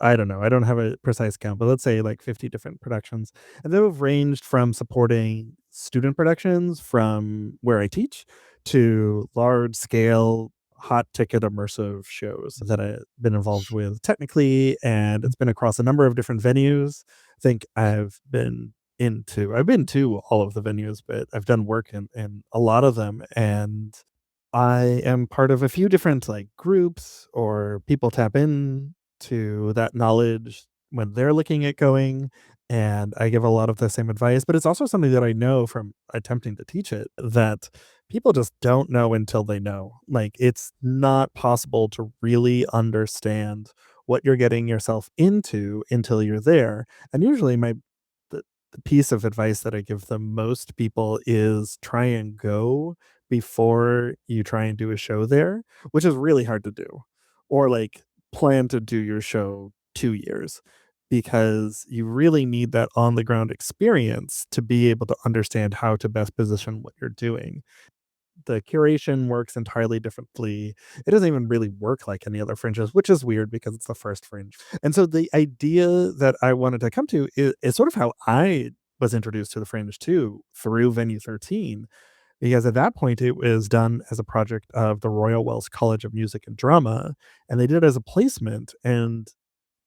I don't know. I don't have a precise count, but let's say like 50 different productions, and they've ranged from supporting student productions from where I teach to large scale hot ticket immersive shows that I've been involved with technically, and it's been across a number of different venues. I think I've been to all of the venues, but I've done work in a lot of them, and I am part of a few different like groups or people tap in to that knowledge when they're looking at going, and I give a lot of the same advice, but it's also something that I know from attempting to teach it that people just don't know until they know. Like, it's not possible to really understand what you're getting yourself into until you're there. And usually the, the piece of advice that I give the most people is try and go before you try and do a show there, which is really hard to do. Or like plan to do your show 2 years because you really need that on the ground experience to be able to understand how to best position what you're doing. The curation works entirely differently. It doesn't even really work like any other fringes, which is weird because it's the first fringe. And so the idea that I wanted to come to is sort of how I was introduced to the fringe too through Venue 13, because at that point it was done as a project of the Royal Welsh College of Music and Drama, and they did it as a placement, and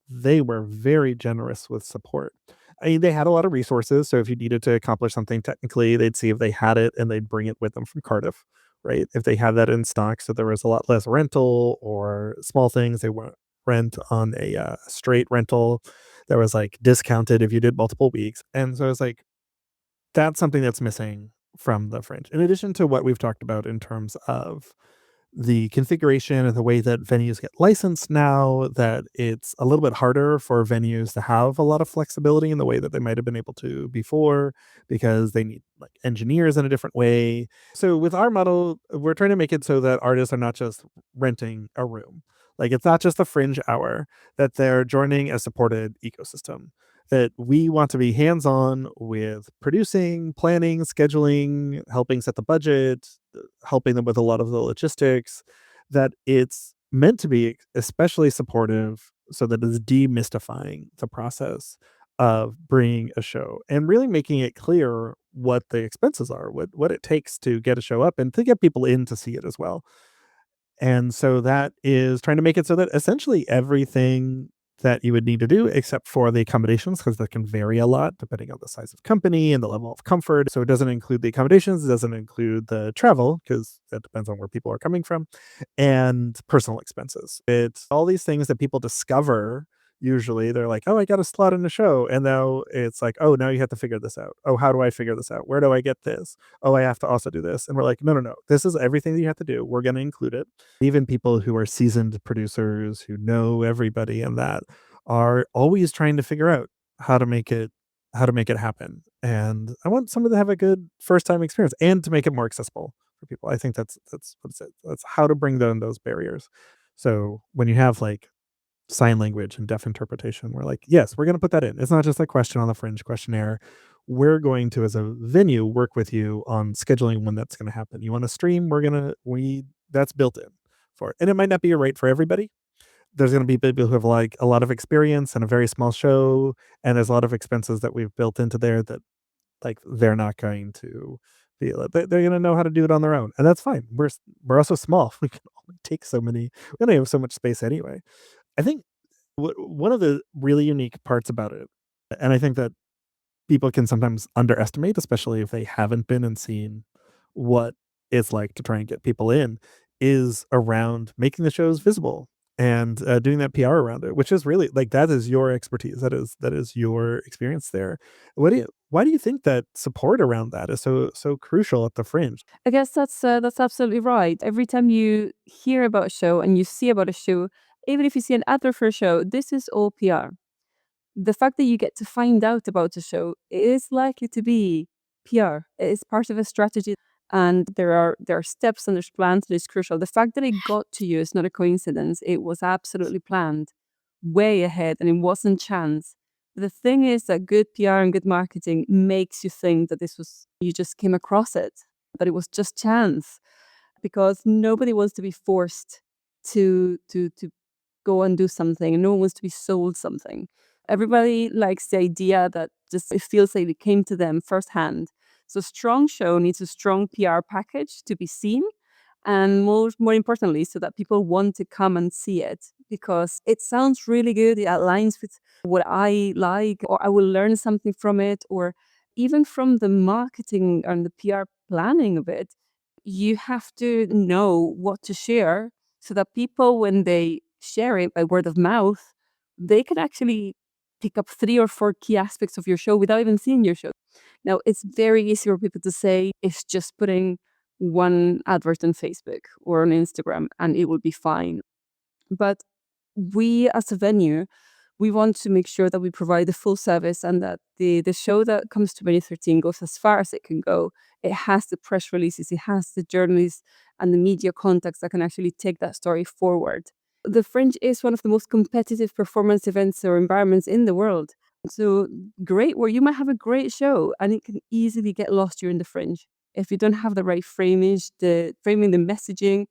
they were very generous with support. I mean, they had a lot of resources, so if you needed to accomplish something technically, they'd see if they had it and they'd bring it with them from Cardiff, right? If they had that in stock, so there was a lot less rental or small things they wouldn't rent on a straight rental that was like discounted if you did multiple weeks. And so it's like that's something that's missing from the fringe. In addition to what we've talked about in terms of the configuration and the way that venues get licensed now, that it's a little bit harder for venues to have a lot of flexibility in the way that they might have been able to before because they need like engineers in a different way. So with our model, we're trying to make it so that artists are not just renting a room. Like it's not just a fringe hour, that they're joining a supported ecosystem. That we want to be hands on with producing, planning, scheduling, helping set the budget, helping them with a lot of the logistics, that it's meant to be especially supportive so that it's demystifying the process of bringing a show and really making it clear what the expenses are, what it takes to get a show up and to get people in to see it as well. And so that is trying to make it so that essentially everything that you would need to do, except for the accommodations, because that can vary a lot depending on the size of company and the level of comfort. So it doesn't include the accommodations, it doesn't include the travel, because that depends on where people are coming from, and personal expenses. It's all these things that people discover. Usually they're like, oh, I got a slot in the show. And now it's like, oh, now you have to figure this out. Oh, how do I figure this out? Where do I get this? Oh, I have to also do this. And we're like, no, no, no. This is everything that you have to do. We're going to include it. Even people who are seasoned producers who know everybody and that are always trying to figure out how to make it happen. And I want someone to have a good first time experience and to make it more accessible for people. I think that's what's it. That's how to bring down those barriers. So when you have like sign language and deaf interpretation, we're like, yes, we're going to put that in. It's not just a question on the fringe questionnaire. We're going to, as a venue, work with you on scheduling when that's going to happen. You want to stream? That's built in for it. And it might not be a rate for everybody. There's going to be people who have like a lot of experience and a very small show. And there's a lot of expenses that we've built into there that like they're not going to be, they're going to know how to do it on their own. And that's fine. We're also small. We can only take so many, we only have so much space anyway. I think one of the really unique parts about it, and I think that people can sometimes underestimate, especially if they haven't been and seen what it's like to try and get people in, is around making the shows visible and doing that PR around it, which is really like that is your expertise. That is your experience there. Why do you think that support around that is so crucial at the fringe? I guess that's absolutely right. Every time you hear about a show and you see about a show, even if you see an advert for a show, this is all PR. The fact that you get to find out about the show is likely to be PR. It is part of a strategy, and there are steps and there's plans that is crucial. The fact that it got to you is not a coincidence. It was absolutely planned, way ahead, and it wasn't chance. The thing is that good PR and good marketing makes you think that this was you just came across it, that it was just chance, because nobody wants to be forced to go and do something, and no one wants to be sold something. Everybody likes the idea that just it feels like it came to them firsthand. So strong show needs a strong PR package to be seen, and more importantly, so that people want to come and see it because it sounds really good. It aligns with what I like, or I will learn something from it, or even from the marketing and the PR planning of it. You have to know what to share so that people, when they share it by word of mouth, they can actually pick up 3 or 4 key aspects of your show without even seeing your show. Now, it's very easy for people to say it's just putting one advert on Facebook or on Instagram and it will be fine. But we, as a venue, we want to make sure that we provide the full service and that the show that comes to Venue 13 goes as far as it can go. It has the press releases, it has the journalists and the media contacts that can actually take that story forward. The Fringe is one of the most competitive performance events or environments in the world. So great, where you might have a great show and it can easily get lost during the Fringe if you don't have the right framage, the framing, the messaging,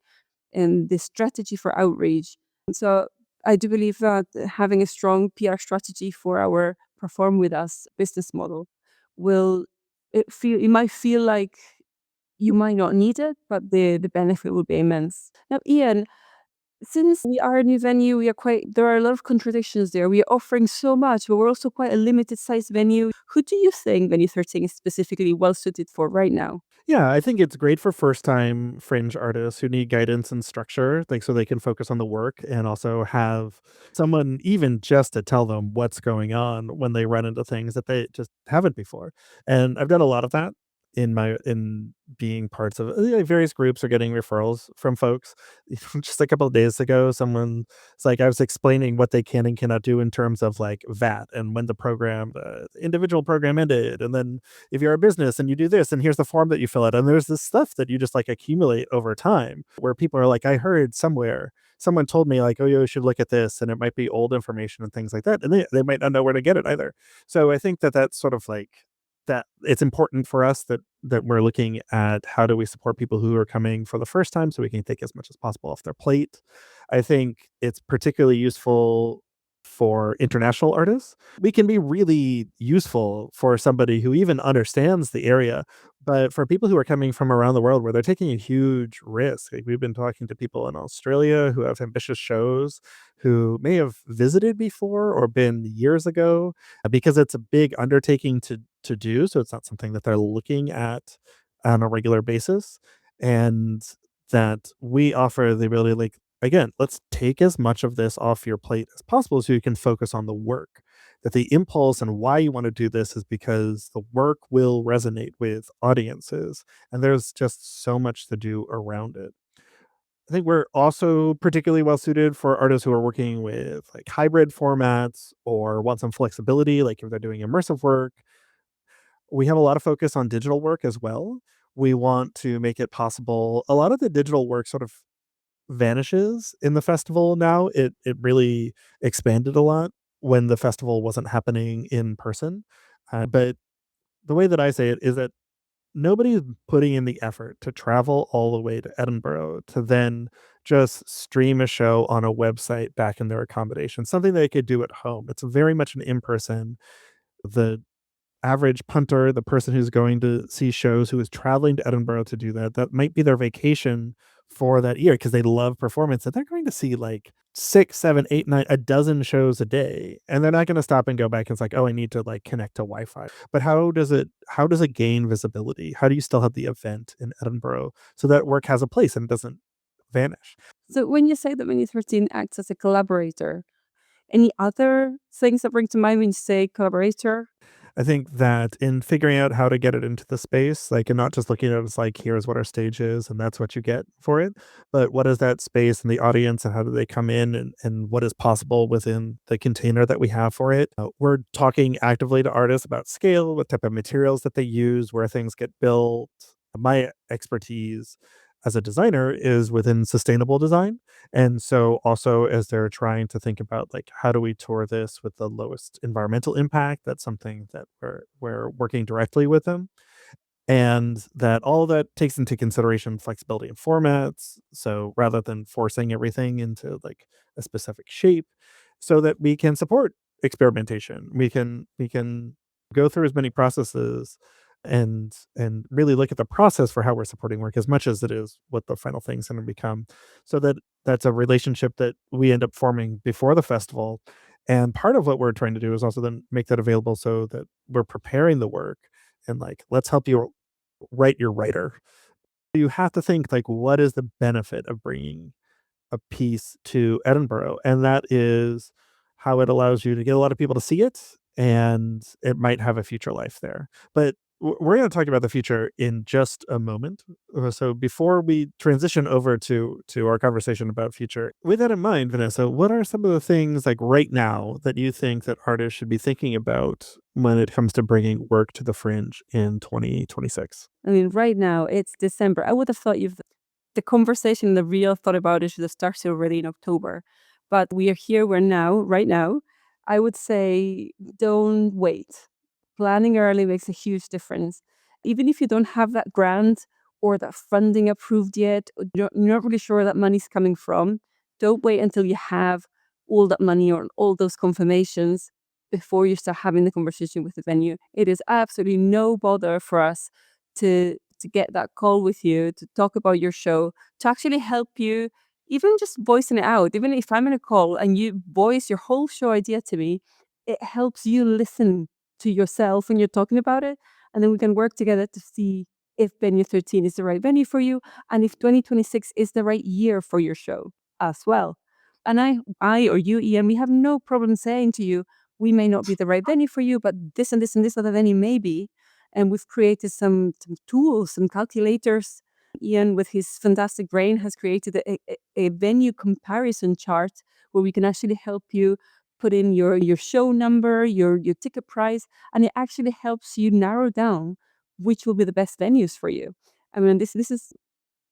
and the strategy for outreach. So I do believe that having a strong PR strategy for our perform with us business model will it might feel like you might not need it, but the benefit will be immense. Now, Ian, since we are a new venue, there are a lot of contradictions there. We are offering so much, but we're also quite a limited size venue. Who do you think Venue 13 is specifically well suited for right now? Yeah, I think it's great for first-time fringe artists who need guidance and structure, like, so they can focus on the work and also have someone even just to tell them what's going on when they run into things that they just haven't before. And I've done a lot of that in being parts of various groups or getting referrals from folks. Just a couple of days ago, someone it's like I was explaining what they can and cannot do in terms of like VAT and when the individual program ended, and then if you're a business and you do this and here's the form that you fill out, and there's this stuff that you just like accumulate over time where people are like, I heard somewhere someone told me like, oh, you should look at this, and it might be old information and things like that, and they might not know where to get it either. So I think that that's sort of like that it's important for us that we're looking at how do we support people who are coming for the first time so we can take as much as possible off their plate. I think it's particularly useful for international artists. We can be really useful for somebody who even understands the area, but for people who are coming from around the world where they're taking a huge risk, like we've been talking to people in Australia who have ambitious shows who may have visited before or been years ago because it's a big undertaking to do, so it's not something that they're looking at on a regular basis, and that we offer the ability, like, again, let's take as much of this off your plate as possible so you can focus on the work. That the impulse and why you want to do this is because the work will resonate with audiences, and there's just so much to do around it. I think we're also particularly well suited for artists who are working with like hybrid formats or want some flexibility, like if they're doing immersive work. We have a lot of focus on digital work as well. We want to make it possible. A lot of the digital work sort of vanishes in the festival now. It really expanded a lot when the festival wasn't happening in person. But the way that I say it is that nobody's putting in the effort to travel all the way to Edinburgh to then just stream a show on a website back in their accommodation, something they could do at home. It's very much an in person. The average punter, the person who's going to see shows, who is traveling to Edinburgh to do that, that might be their vacation for that year because they love performance, and they're going to see like 6, 7, 8, 9, a dozen shows a day, and they're not going to stop and go back. And it's like, oh, I need to like connect to Wi-Fi. But how does it gain visibility? How do you still have the event in Edinburgh so that work has a place and it doesn't vanish? So when you say that Venue 13 acts as a collaborator, any other things that bring to mind when you say collaborator? I think that in figuring out how to get it into the space, like, and not just looking at it as like, here's what our stage is and that's what you get for it, but what is that space and the audience and how do they come in, and what is possible within the container that we have for it. We're talking actively to artists about scale, what type of materials that they use, where things get built. My expertise as a designer is within sustainable design. And so also as they're trying to think about like how do we tour this with the lowest environmental impact, that's something that we're working directly with them. And that all that takes into consideration flexibility in formats. So rather than forcing everything into like a specific shape, so that we can support experimentation. We can go through as many processes and really look at the process for how we're supporting work as much as it is what the final thing's going to become. So that's a relationship that we end up forming before the festival. And part of what we're trying to do is also then make that available so that we're preparing the work and like, let's help you write your writer. You have to think like, what is the benefit of bringing a piece to Edinburgh? And that is how it allows you to get a lot of people to see it, and it might have a future life there. But we're going to talk about the future in just a moment. So before we transition over to our conversation about future, with that in mind, Vanessa, what are some of the things like right now that you think that artists should be thinking about when it comes to bringing work to the Fringe in 2026? I mean, right now it's December. I would have thought the conversation, the real thought about it should have started already in October. But we are here, we're now, right now. I would say don't wait. Planning early makes a huge difference. Even if you don't have that grant or that funding approved yet, or you're not really sure where that money's coming from, don't wait until you have all that money or all those confirmations before you start having the conversation with the venue. It is absolutely no bother for us to get that call with you, to talk about your show, to actually help you, even just voicing it out. Even if I'm in a call and you voice your whole show idea to me, it helps you listen to yourself when you're talking about it. And then we can work together to see if venue 13 is the right venue for you and if 2026 is the right year for your show as well. And I or you, Ian, we have no problem saying to you, we may not be the right venue for you, but this and this and this other venue may be. And we've created some tools, some calculators. Ian, with his fantastic brain, has created a venue comparison chart where we can actually help you put in your show number, your ticket price, and it actually helps you narrow down which will be the best venues for you. I mean, this is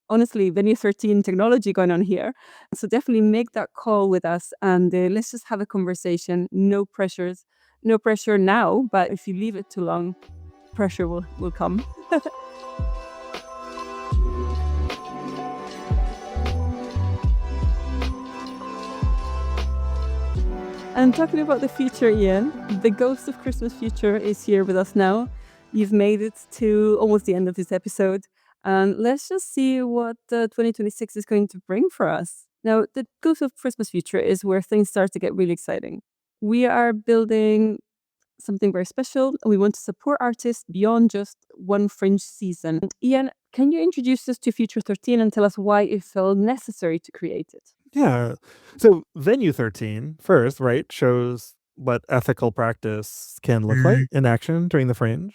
honestly venue 13 technology going on here. So definitely make that call with us and let's just have a conversation. No pressures, no pressure now, but if you leave it too long, pressure will come. And talking about the future, Ian, the ghost of Christmas future is here with us now. You've made it to almost the end of this episode. And let's just see what 2026 is going to bring for us. Now, the ghost of Christmas future is where things start to get really exciting. We are building something very special, and we want to support artists beyond just one Fringe season. And Ian, can you introduce us to Future 13 and tell us why it felt necessary to create it? Yeah. So Venue 13 first, right, shows what ethical practice can look like in action during the Fringe.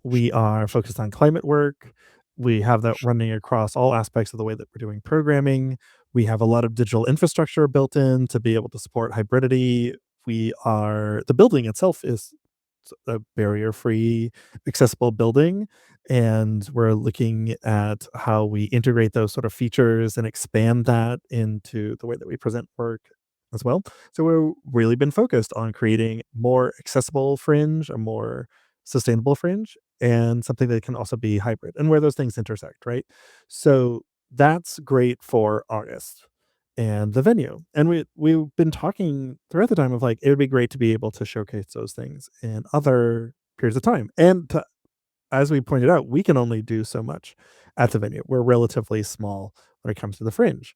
We are focused on climate work. We have that running across all aspects of the way that we're doing programming. We have a lot of digital infrastructure built in to be able to support hybridity. The building itself is a barrier-free, accessible building, and we're looking at how we integrate those sort of features and expand that into the way that we present work as well. So we've really been focused on creating more accessible Fringe, a more sustainable Fringe, and something that can also be hybrid and where those things intersect, right? So that's great for artists and the venue. And we've been talking throughout the time of like it would be great to be able to showcase those things in other periods of time. And as we pointed out, we can only do so much at the venue. We're relatively small when it comes to the Fringe.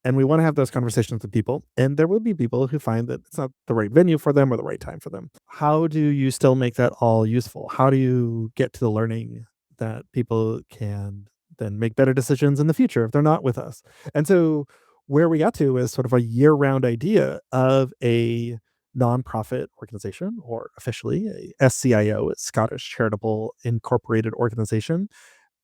And we want to have those conversations with people. And there will be people who find that it's not the right venue for them or the right time for them. How do you still make that all useful? How do you get to the learning that people can then make better decisions in the future if they're not with us? And so where we got to is sort of a year-round idea of a nonprofit organization, or officially a SCIO, a Scottish Charitable Incorporated Organization,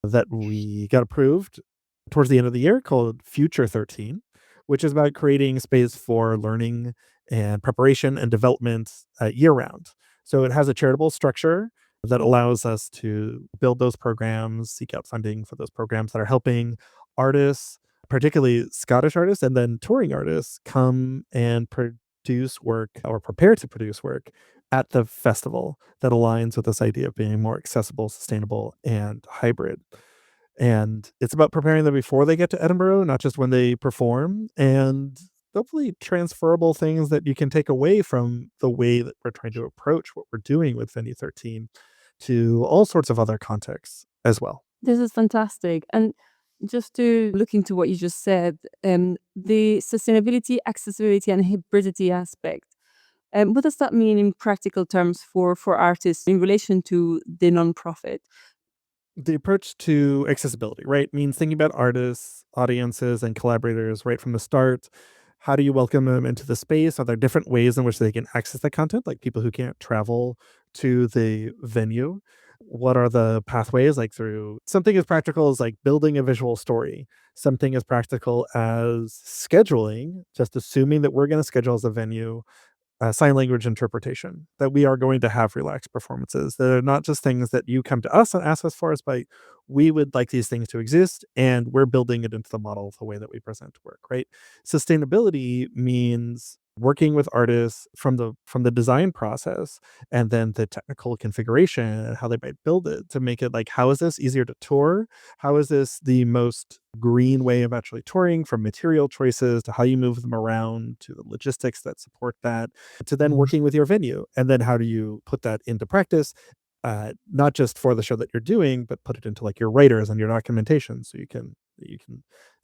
that we got approved towards the end of the year, called Future 13, which is about creating space for learning and preparation and development year round. So it has a charitable structure that allows us to build those programs, seek out funding for those programs that are helping artists, particularly Scottish artists and then touring artists, come and produce work or prepare to produce work at the festival that aligns with this idea of being more accessible, sustainable, and hybrid. And it's about preparing them before they get to Edinburgh, not just when they perform, and hopefully transferable things that you can take away from the way that we're trying to approach what we're doing with Venue 13 to all sorts of other contexts as well. This is fantastic. And just to look into what you just said, the sustainability, accessibility, and hybridity aspect. What does that mean in practical terms for artists in relation to the nonprofit? The approach to accessibility, right, means thinking about artists, audiences, and collaborators right from the start. How do you welcome them into the space? Are there different ways in which they can access the content, like people who can't travel to the venue? What are the pathways, like through something as practical as like building a visual story, something as practical as scheduling, just assuming that we're going to schedule as a venue sign language interpretation, that we are going to have relaxed performances. They're not just things that you come to us and ask us for us, but we would like these things to exist and we're building it into the model of the way that we present work, right? Sustainability means working with artists from the design process and then the technical configuration and how they might build it to make it like, how is this easier to tour? How is this the most green way of actually touring, from material choices to how you move them around to the logistics that support that, to then working with your venue. And then how do you put that into practice? Not just for the show that you're doing, but put it into like your writers and your documentation, so you can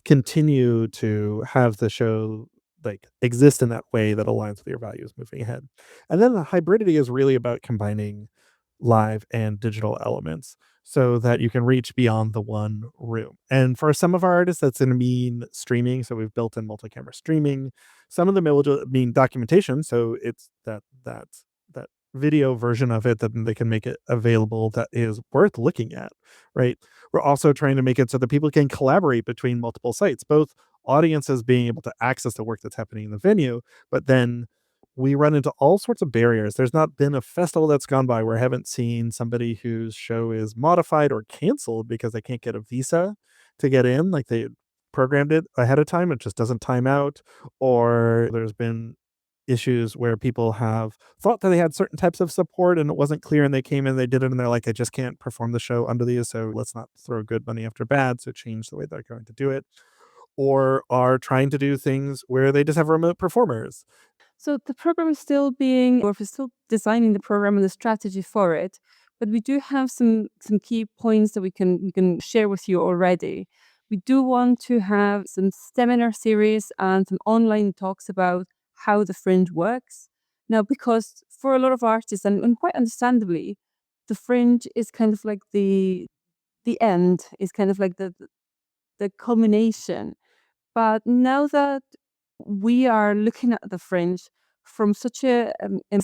continue to have the show like exist in that way that aligns with your values moving ahead. And then the hybridity is really about combining live and digital elements so that you can reach beyond the one room. And for some of our artists, that's going to mean streaming. So we've built in multi-camera streaming. Some of them it will mean documentation. So it's that video version of it that they can make it available that is worth looking at, right? We're also trying to make it so that people can collaborate between multiple sites, both audiences being able to access the work that's happening in the venue, but then we run into all sorts of barriers. There's not been a festival that's gone by where I haven't seen somebody whose show is modified or canceled because they can't get a visa to get in. Like they programmed it ahead of time, it just doesn't time out. Or there's been issues where people have thought that they had certain types of support and it wasn't clear and they came in, they did it, and they're like, I just can't perform the show under these. So let's not throw good money after bad. So change the way they're going to do it. Or are trying to do things where they just have remote performers. So the program is still being, or we're still designing the program and the strategy for it, but we do have some key points that we can share with you already. We do want to have some seminar series and some online talks about how the Fringe works. Now, because for a lot of artists, and quite understandably, the Fringe is kind of like the end, is kind of like the culmination. But now that we are looking at the Fringe from such a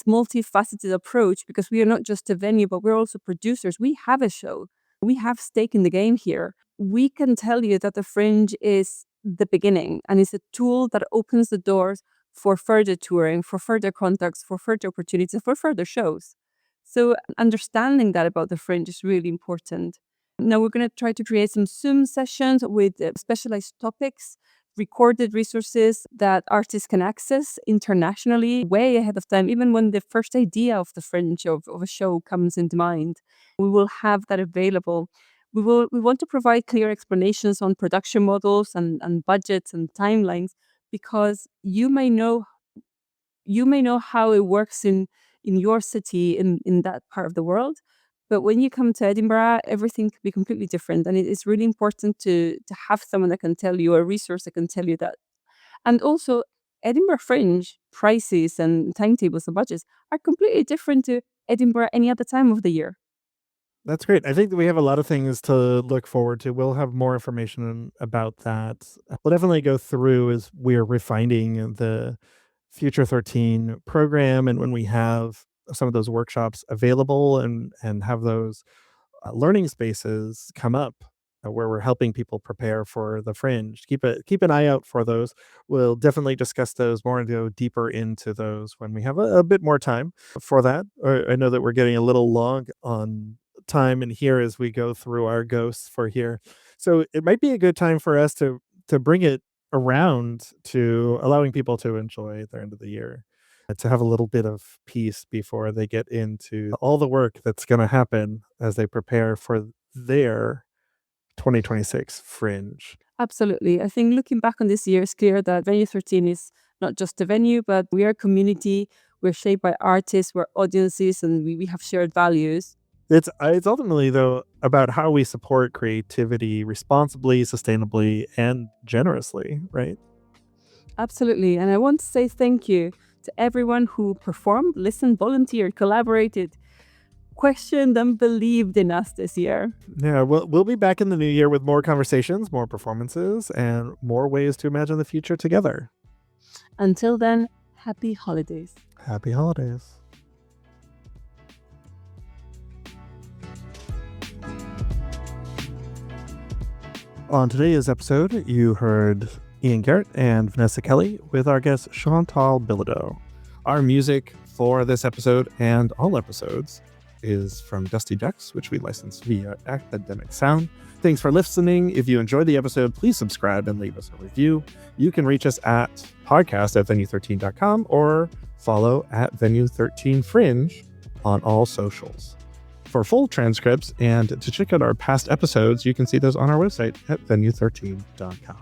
multifaceted approach, because we are not just a venue, but we're also producers. We have a show. We have stake in the game here. We can tell you that the Fringe is the beginning and is a tool that opens the doors for further touring, for further contacts, for further opportunities, for further shows. So understanding that about the Fringe is really important. Now we're going to try to create some Zoom sessions with specialized topics, recorded resources that artists can access internationally way ahead of time, even when the first idea of the Fringe of a show comes into mind. We will have that available. We want to provide clear explanations on production models and budgets and timelines, because you may know how it works in your city, in that part of the world. But when you come to Edinburgh, everything can be completely different. And it is really important to have someone that can tell you, a resource that can tell you that. And also, Edinburgh Fringe prices and timetables and budgets are completely different to Edinburgh any other time of the year. That's great. I think that we have a lot of things to look forward to. We'll have more information about that. We'll definitely go through as we're refining the Future 13 program, and when we have some of those workshops available and have those learning spaces come up where we're helping people prepare for the Fringe. Keep an eye out for those. We'll definitely discuss those more and go deeper into those when we have a bit more time for that. I know that we're getting a little long on time in here as we go through our ghosts for here. So it might be a good time for us to bring it around to allowing people to enjoy their end of the year, to have a little bit of peace before they get into all the work that's going to happen as they prepare for their 2026 Fringe. Absolutely. I think looking back on this year, it's clear that Venue 13 is not just a venue, but we are a community. We're shaped by artists, we're audiences, and we have shared values. It's ultimately, though, about how we support creativity responsibly, sustainably, and generously, right? Absolutely. And I want to say thank you to everyone who performed, listened, volunteered, collaborated, questioned, and believed in us this year. Yeah, we'll be back in the new year with more conversations, more performances, and more ways to imagine the future together. Until then, happy holidays. Happy holidays. On today's episode, you heard Ian Garrett and Vanessa Kelly with our guest Chantal Bilodeau. Our music for this episode and all episodes is from Dusty Ducks, which we license via Academic Sound. Thanks for listening. If you enjoyed the episode, please subscribe and leave us a review. You can reach us at podcast@venue13.com or follow at Venue13Fringe on all socials. For full transcripts and to check out our past episodes, you can see those on our website at Venue13.com.